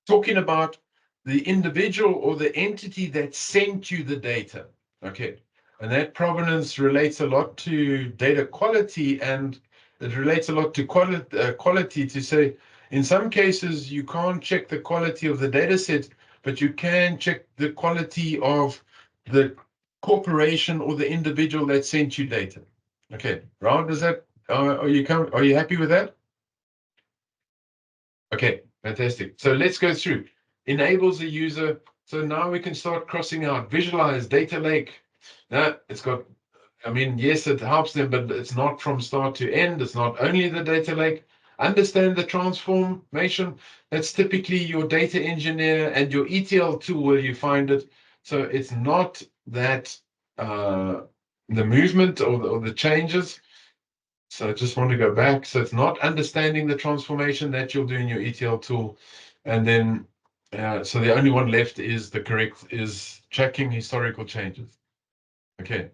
talking about the individual or the entity that sent you the data. Okay, and that provenance relates a lot to data quality, and it relates a lot to quality to say, in some cases, you can't check the quality of the data set, but you can check the quality of the corporation or the individual that sent you data. Okay, Raul, does that, are you happy with that? Okay, fantastic. So let's go through. Enables the user. So now we can start crossing out. Visualize data lake. Now it's got, I mean, yes, it helps them, but it's not from start to end. It's not only the data lake. Understand the transformation. That's typically your data engineer and your ETL tool where you find it. So it's not that the movement or the changes. So I just want to go back. So it's not understanding the transformation that you'll do in your ETL tool. And then, so the only one left is is tracking historical changes. Okay.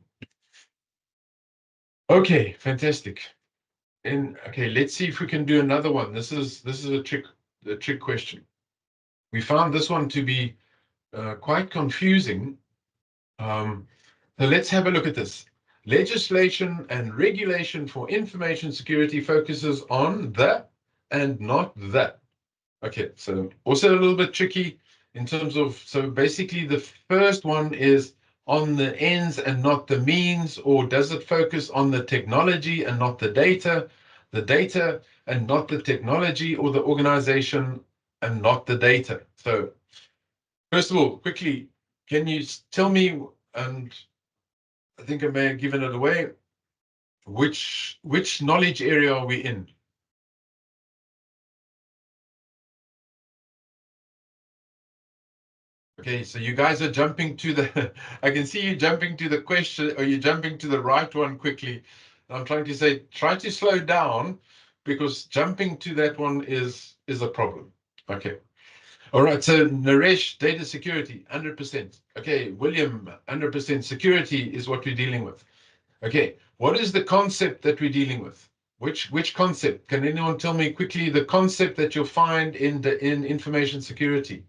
Okay, fantastic. And okay, let's see if we can do another one. This is a trick question. We found this one to be quite confusing. So let's have a look at this. Legislation and regulation for information security focuses on the and not the. Okay, so also a little bit tricky in terms of, so basically the first one is on the ends and not the means, or does it focus on the technology and not the data and not the technology, or the organization and not the data? So first of all, quickly, can you tell me, and I think I may have given it away, which knowledge area are we in? Okay, so you guys are jumping to the, I can see you jumping to the question, or you're jumping to the right one quickly. I'm trying to say, try to slow down, because jumping to that one is a problem. Okay. All right, so Naresh, data security, 100%. Okay, William, 100%. Security is what we're dealing with. Okay, what is the concept that we're dealing with? Which concept? Can anyone tell me quickly the concept that you'll find in information security?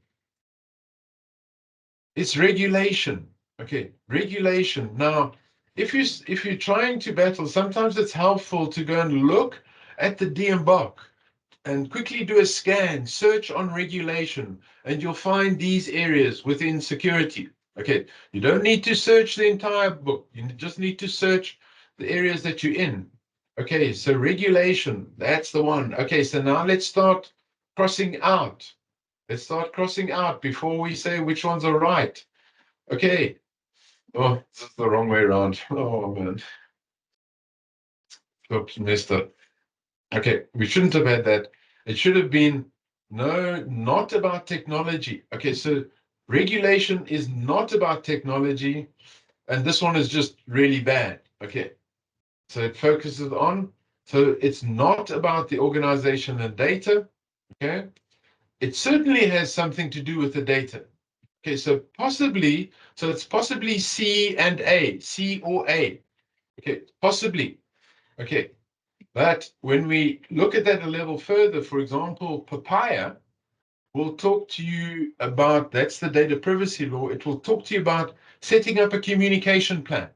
It's regulation. Okay, regulation. Now, if you're trying to battle, sometimes it's helpful to go and look at the DMBOK and quickly do a scan, search on regulation, and you'll find these areas within security. Okay, you don't need to search the entire book. You just need to search the areas that you're in. Okay, so regulation, that's the one. Okay, so now let's start crossing out. Let's start crossing out before we say which ones are right. Okay. Oh, this is the wrong way around. Oh, man. Oops, messed up. Okay, we shouldn't have had that. It should have been, no, not about technology. Okay, so regulation is not about technology, and this one is just really bad. Okay, so it focuses on, so it's not about the organization and data. Okay, it certainly has something to do with the data. Okay, so possibly, so it's possibly C and A, C or A. Okay, possibly. Okay, but when we look at that a level further, for example, Papaya will talk to you about, that's the data privacy law, it will talk to you about setting up a communication plan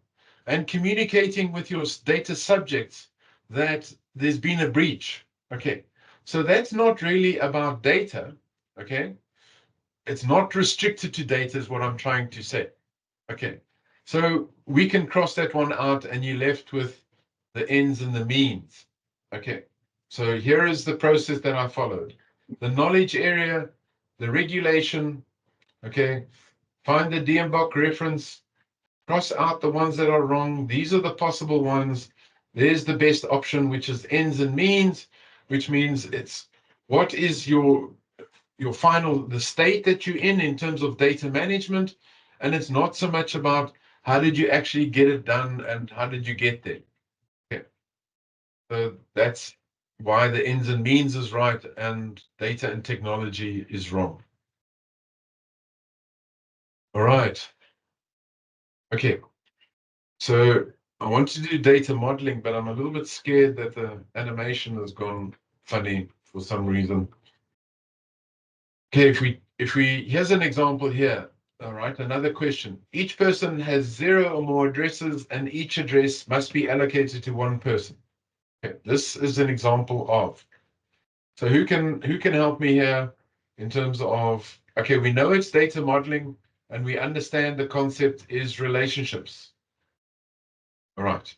and communicating with your data subjects that there's been a breach. Okay, so that's not really about data. Okay, it's not restricted to data is what I'm trying to say. Okay, so we can cross that one out and you're left with the ends and the means. Okay, so here is the process that I followed. The knowledge area, the regulation, okay, find the DMBOK reference, cross out the ones that are wrong. These are the possible ones. There's the best option, which is ends and means, which means it's what is your final, the state that you're in terms of data management. And it's not so much about how did you actually get it done and how did you get there. Okay. So that's why the ends and means is right and data and technology is wrong. All right. Okay. So I want to do data modeling, but I'm a little bit scared that the animation has gone funny for some reason. Okay, if we here's an example here. All right, another question. Each person has 0 or more addresses, and each address must be allocated to one person. Okay, this is an example of. So who can help me here in terms of, okay, we know it's data modeling and we understand the concept is relationships. All right.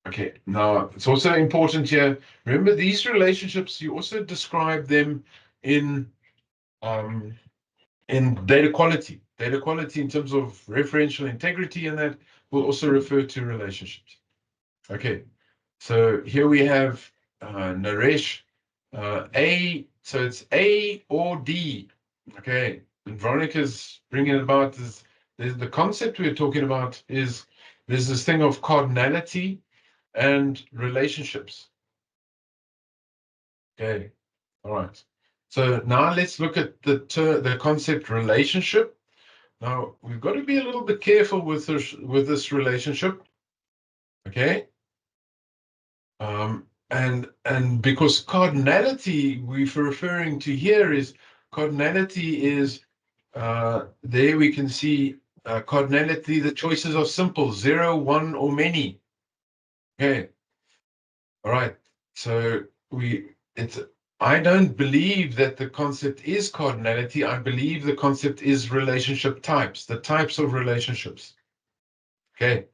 Okay, now it's also important here. Remember these relationships, you also describe them in data quality. Data quality in terms of referential integrity, and that will also refer to relationships. Okay, so here we have Naresh, A, so it's A or D. Okay, and Veronica's bringing it about is the concept we're talking about is there's this thing of cardinality and relationships. Okay, all right. So now let's look at the concept relationship. Now we've got to be a little bit careful with this relationship. Okay. And because cardinality we're referring to here is cardinality is there we can see cardinality, the choices are simple, 0, 1, or many. Okay. All right. So I don't believe that the concept is cardinality. I believe the concept is relationship types, the types of relationships. Okay.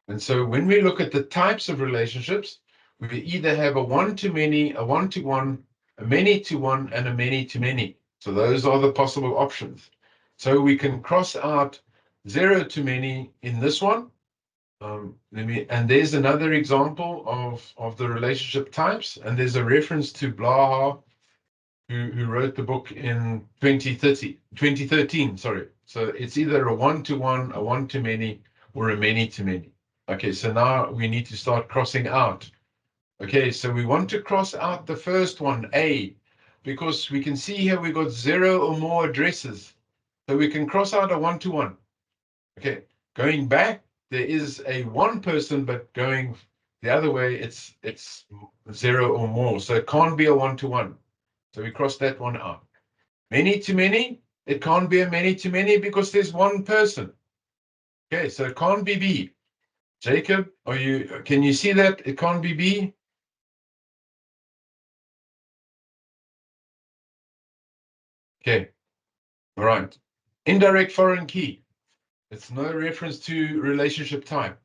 And so when we look at the types of relationships, we either have a one-to-many, a one-to-one, a many-to-one, and a many-to-many. So those are the possible options. So we can cross out 0 to many in this one. And there's another example of the relationship types, and there's a reference to Blaha, who wrote the book in 2013, sorry. So it's either a one-to-one, a one-to-many, or a many-to-many. Okay, so now we need to start crossing out. Okay, so we want to cross out the first one, A, because we can see here we got 0 or more addresses. So we can cross out a one-to-one. Okay, going back, there is a one person, but going the other way, it's 0 or more. So it can't be a one-to-one. So we cross that one out. Many-to-many, it can't be a many-to-many because there's one person. Okay, so it can't be B. Jacob, can you see that? It can't be B? Okay, all right. Indirect foreign key. It's no reference to relationship type.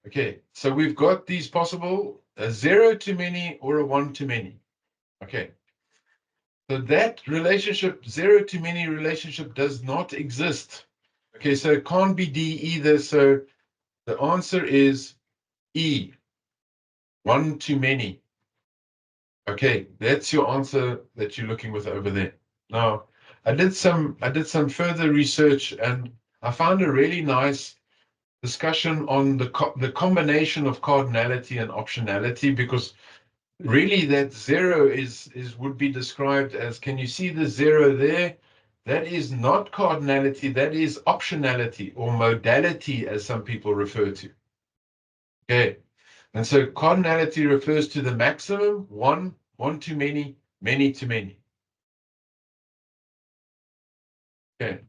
Okay, so we've got these possible, a 0 to many or a 1 to many. Okay, so that relationship, 0 to many relationship, does not exist. Okay, so it can't be D either. So the answer is E, 1 to many. Okay, that's your answer that you're looking with over there. Now, I did some further research, and I found a really nice discussion on the combination of cardinality and optionality, because really that 0 would be described as, can you see the 0 there? That is not cardinality, that is optionality, or modality, as some people refer to. Okay, and so cardinality refers to the maximum, one to many, many to many. Okay.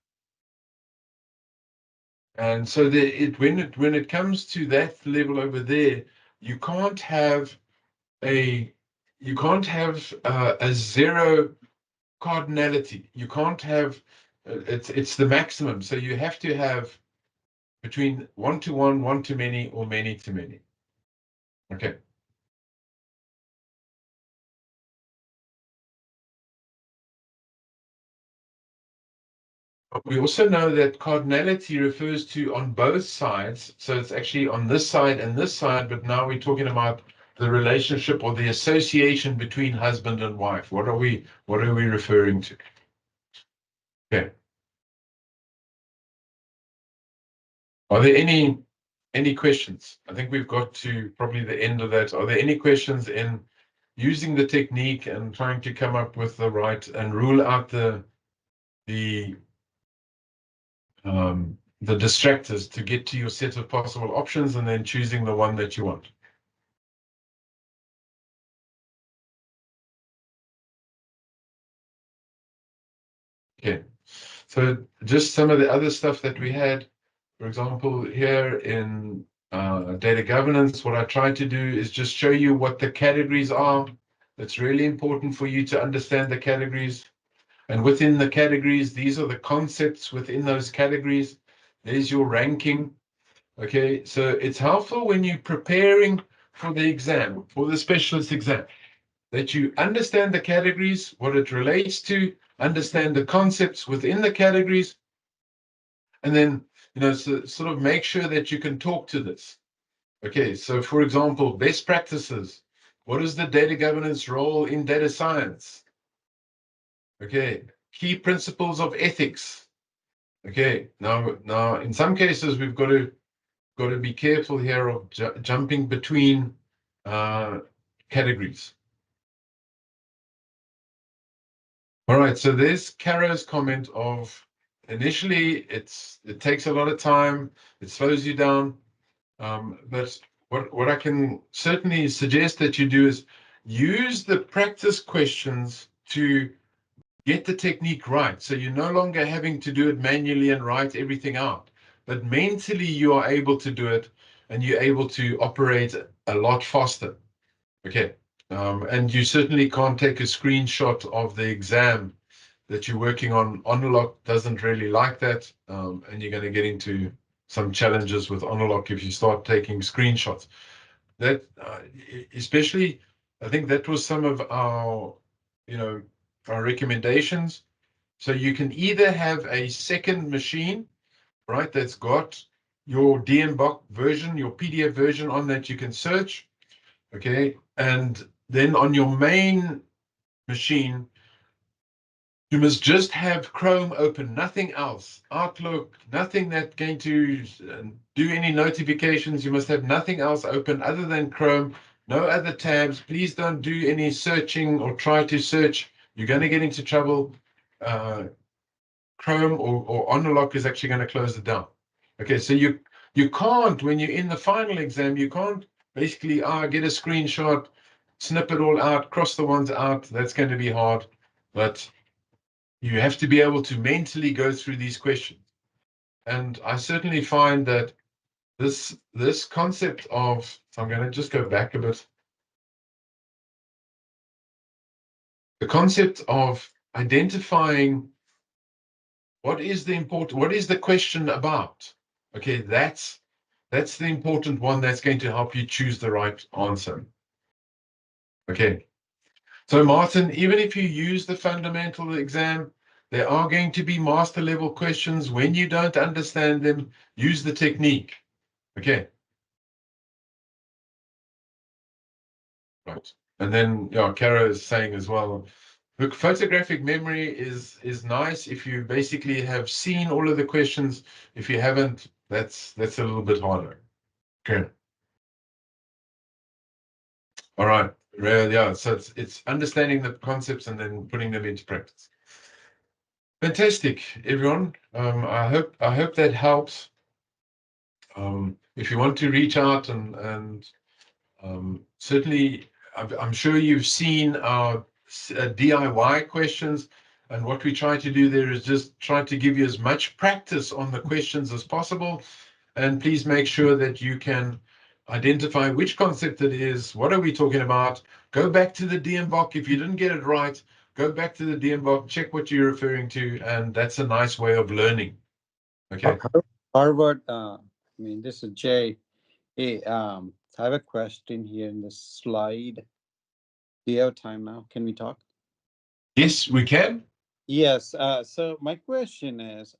And so when it comes to that level over there, you can't have a 0 cardinality. You can't have it's the maximum. So you have to have between 1 to 1, 1 to many, or many to many. Okay. We also know that cardinality refers to on both sides. So it's actually on this side and this side, but now we're talking about the relationship or the association between husband and wife. What are we referring to? Okay. Are there any questions? I think we've got to probably the end of that. Are there any questions in using the technique and trying to come up with the right and rule out the distractors to get to your set of possible options and then choosing the one that you want? Okay, so just some of the other stuff that we had, for example, here in data governance, what I tried to do is just show you what the categories are. It's really important for you to understand the categories. And within the categories, these are the concepts within those categories. There's your ranking. Okay, so it's helpful when you're preparing for the exam, for the specialist exam, that you understand the categories, what it relates to, understand the concepts within the categories, and then, so sort of make sure that you can talk to this. Okay, so for example, best practices. What is the data governance role in data science? Okay, key principles of ethics. Okay, now in some cases we've got to be careful here of jumping between categories. All right, so there's Caro's comment of initially it takes a lot of time, it slows you down, but what I can certainly suggest that you do is use the practice questions to get the technique right. So you're no longer having to do it manually and write everything out, but mentally you are able to do it and you're able to operate a lot faster. Okay. And you certainly can't take a screenshot of the exam that you're working on. Onolock doesn't really like that. And you're going to get into some challenges with Onolock if you start taking screenshots. That, especially, I think that was some of our, our recommendations. So you can either have a second machine, right, that's got your DMBOK version, your PDF version on that you can search, okay, and then on your main machine, you must just have Chrome open, nothing else. Outlook, nothing that's going to do any notifications. You must have nothing else open other than Chrome, no other tabs. Please don't do any searching or try to search. You're going to get into trouble. Chrome or Onolock is actually going to close it down. Okay, so you can't, when you're in the final exam, you can't basically get a screenshot, snip it all out, cross the ones out. That's going to be hard, but you have to be able to mentally go through these questions. And I certainly find that this concept of, so I'm going to just go back a bit. The concept of identifying what is the question about? Okay, that's the important one that's going to help you choose the right answer. Okay. So Martin, even if you use the fundamental exam, there are going to be master level questions. When you don't understand them, use the technique. Okay. Right. And then, yeah, Kara is saying as well, look, photographic memory is nice if you basically have seen all of the questions. If you haven't, that's a little bit harder. Okay. All right. Yeah. So it's understanding the concepts and then putting them into practice. Fantastic, everyone. I hope that helps. If you want to reach out and certainly, I'm sure you've seen our DIY questions, and what we try to do there is just try to give you as much practice on the questions as possible. And please make sure that you can identify which concept it is. What are we talking about? Go back to the DMBOK. If you didn't get it right, go back to the DMBOK, check what you're referring to, and that's a nice way of learning. Okay. Harvard, this is Jay. Hey, I have a question here in the slide. Do you have time now? Can we talk? Yes, we can. Yes. So my question is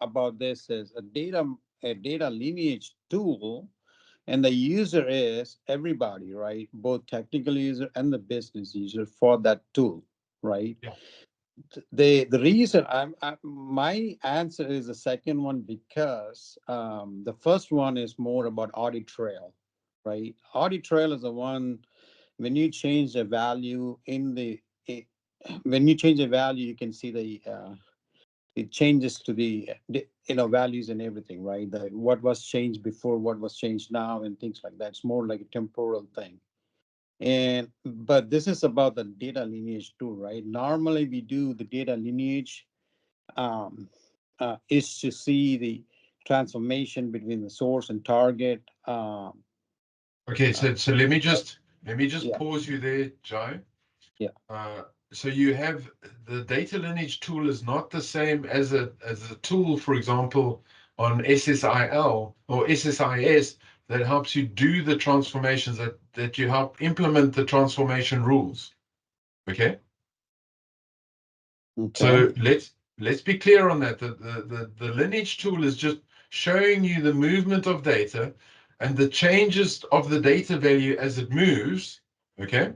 about this is a data lineage tool, and the user is everybody, right? Both technical user and the business user for that tool, right? Yeah. The reason my answer is the second one because the first one is more about audit trail, right? Audit trail is the one when you change the value when you change the value, you can see it changes to the values and everything, right? What was changed before, what was changed now, and things like that. It's more like a temporal thing. But this is about the data lineage too, right? Normally we do the data lineage is to see the transformation between the source and target. Okay, so let me just Yeah. pause you there, Jai. Yeah. So you have the data lineage tool is not the same as a tool, for example, on SSIL or SSIS that helps you do the transformations, that you help implement the transformation rules. Okay. So let's be clear on that. The lineage tool is just showing you the movement of data and the changes of the data value as it moves. Okay.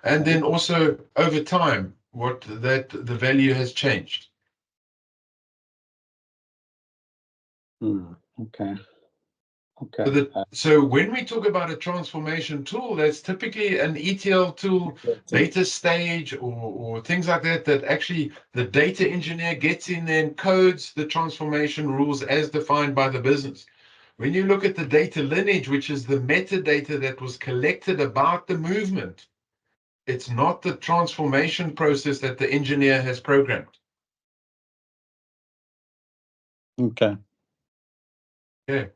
And then also over time, what the value has changed. Okay. So when we talk about a transformation tool, that's typically an ETL tool, data stage, or things like that, that actually the data engineer gets in there and codes the transformation rules as defined by the business. When you look at the data lineage, which is the metadata that was collected about the movement, it's not the transformation process that the engineer has programmed. Okay. Okay.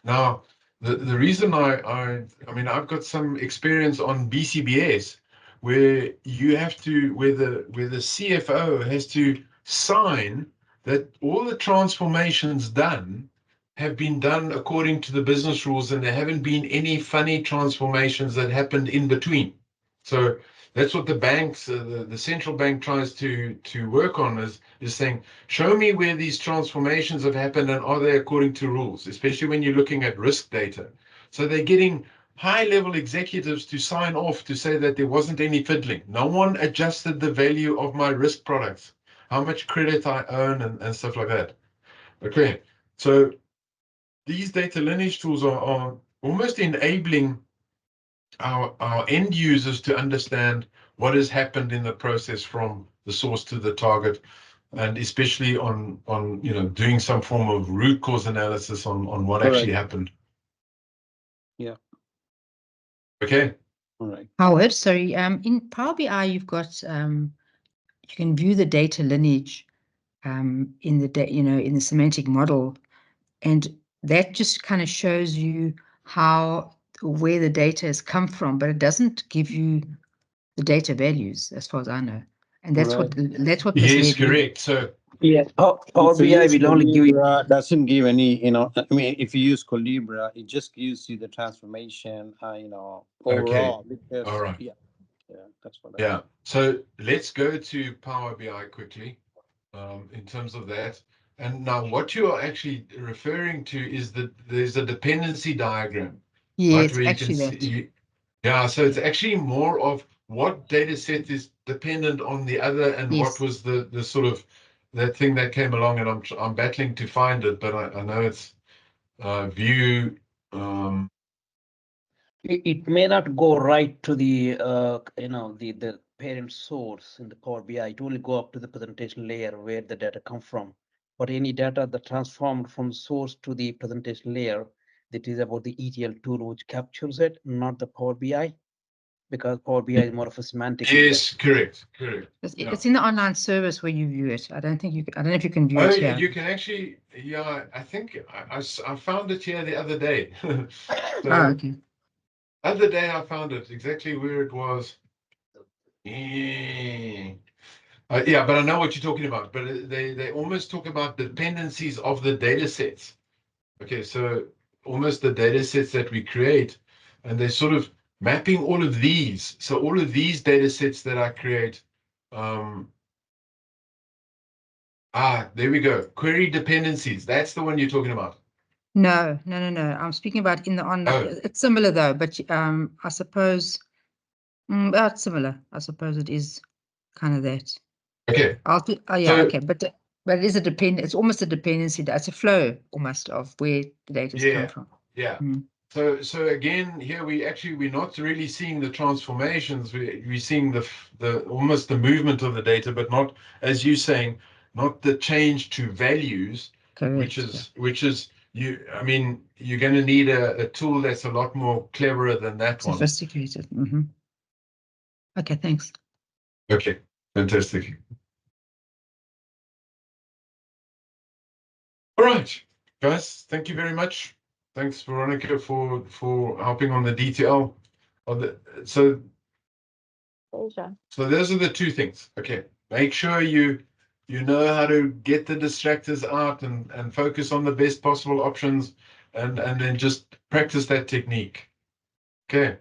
Now, the reason I mean, I've got some experience on BCBS where you have to, where the CFO has to sign that all the transformations done have been done according to the business rules, and there haven't been any funny transformations that happened in between. So that's what the banks, the central bank tries to work on, is saying, show me where these transformations have happened and are they according to rules, especially when you're looking at risk data. So they're getting high-level executives to sign off to say that there wasn't any fiddling. No one adjusted the value of my risk products, how much credit I earn and stuff like that. Okay, so these data lineage tools are almost enabling our end users to understand what has happened in the process from the source to the target, and especially on doing some form of root cause analysis on what actually happened. Yeah. Okay. All right. Howard, sorry. In Power BI, you've got you can view the data lineage in the semantic model, and that just kind of shows you where the data has come from, but it doesn't give you the data values, as far as I know. And that's what Yes, misled me. correct. So Yeah, Power If you BI use will only give you. Colibra, doesn't give any, I mean, if you use Colibra, it just gives you the transformation, overall. Because, all right. Yeah, that's what. Yeah. So let's go to Power BI quickly in terms of that. And now what you are actually referring to is that there's a dependency diagram. Yes, Where you actually can see, yeah, so it's actually more of what data set is dependent on the other, and what was the sort of that thing that came along, and I'm battling to find it, but I know it's view. It may not go right to the the parent source in the Power BI. It will go up to the presentation layer where the data come from. But any data that transformed from source to the presentation layer, that is about the ETL tool which captures it, not the Power BI, because Power BI is more of a semantic. Yes, correct. It's in the online service where you view it. I don't know if you can view it here. You can actually, yeah, I think I found it here the other day. Okay. Other day I found it exactly where it was. Yeah, but I know what you're talking about. But they almost talk about dependencies of the data sets. Okay, so almost the data sets that we create, and they're sort of mapping all of these. So all of these data sets that I create. There we go. Query dependencies. That's the one you're talking about. No. I'm speaking about in the online. Oh. It's similar though, but I suppose it's similar. I suppose it is kind of that. Okay. Okay, but it is it's almost a dependency. It's a flow almost of where the data's come from. Yeah. So again, here we're not really seeing the transformations. We're seeing the almost the movement of the data, but not, as you're saying, not the change to values. Correct, which is I mean, you're going to need a tool that's a lot more cleverer than that one. Sophisticated. Okay, thanks. Okay, fantastic. All right, guys, thank you very much. Thanks, Veronica, for helping on the detail of the. So those are the two things. Okay, make sure you know how to get the distractors out and focus on the best possible options, and then just practice that technique. Okay.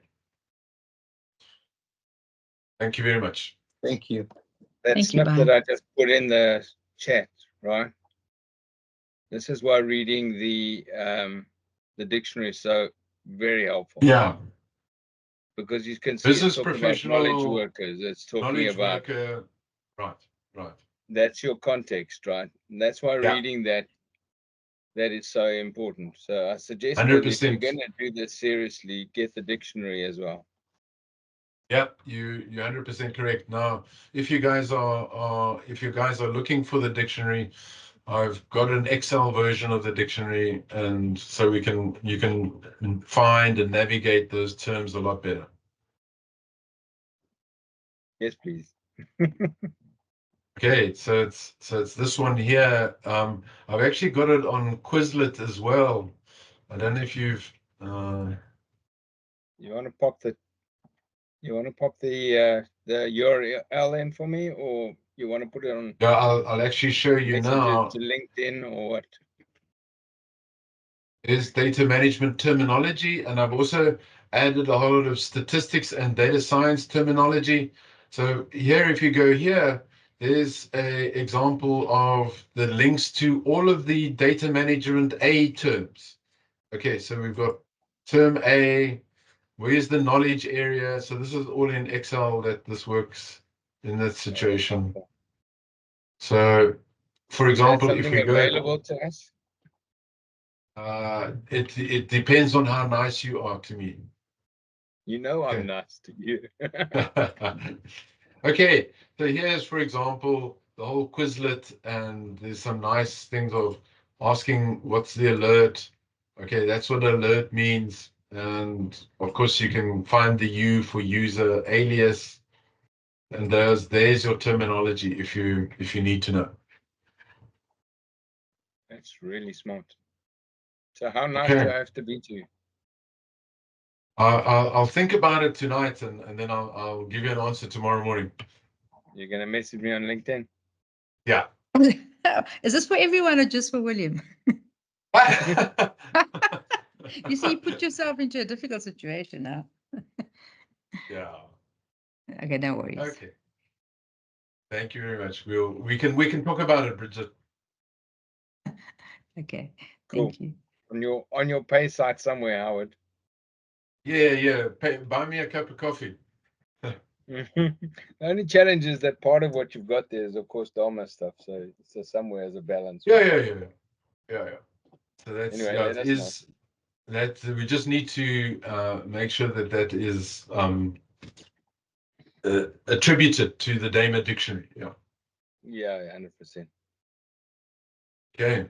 Thank you very much. Thank you. That snip that I just put in the chat, right? This is why reading the dictionary is so very helpful. Yeah. Because you can see Business it's talking professional, about knowledge workers. It's talking about worker. Right. That's your context, right? And that's why reading that is so important. So I suggest that if you're going to do this seriously, get the dictionary as well. Yep, you're 100% correct. Now, if you guys are looking for the dictionary, I've got an Excel version of the dictionary, and so you can find and navigate those terms a lot better. Yes, please. Okay, so it's this one here. I've actually got it on Quizlet as well. I don't know if you've You want to pop the URL in for me, or you want to put it on yeah, I'll actually show you Messenger now. to LinkedIn or what? Is data management terminology, and I've also added a whole lot of statistics and data science terminology. So here, if you go here, there's a example of the links to all of the data management A terms. Okay, so we've got term A, where's the knowledge area? So this is all in Excel that this works in that situation. So, for Is that example, if something we go, available to us? it depends on how nice you are to me. You know I'm Okay. nice to you. Okay, so here's, for example, the whole Quizlet, and there's some nice things of asking what's the alert. Okay, that's what alert means. And of course, you can find the U for user alias, and there's your terminology if you need to know. That's really smart. So how nice Okay. do I have to be to you? I'll think about it tonight, and then I'll give you an answer tomorrow morning. You're gonna message me on LinkedIn? Yeah. Is this for everyone or just for William? You see, you put yourself into a difficult situation now. Yeah. Okay, no worries. Okay. Thank you very much. We can talk about it, Bridget. Okay, Cool. thank you. On your pay site somewhere, Howard. Yeah. Buy me a cup of coffee. The only challenge is that part of what you've got there is, of course, Dharma stuff. So somewhere as a balance. Yeah. So that's Anyway, yeah, let it us is that we just need to make sure that is attributed to the Dama dictionary. Yeah. Yeah, 100%. Okay.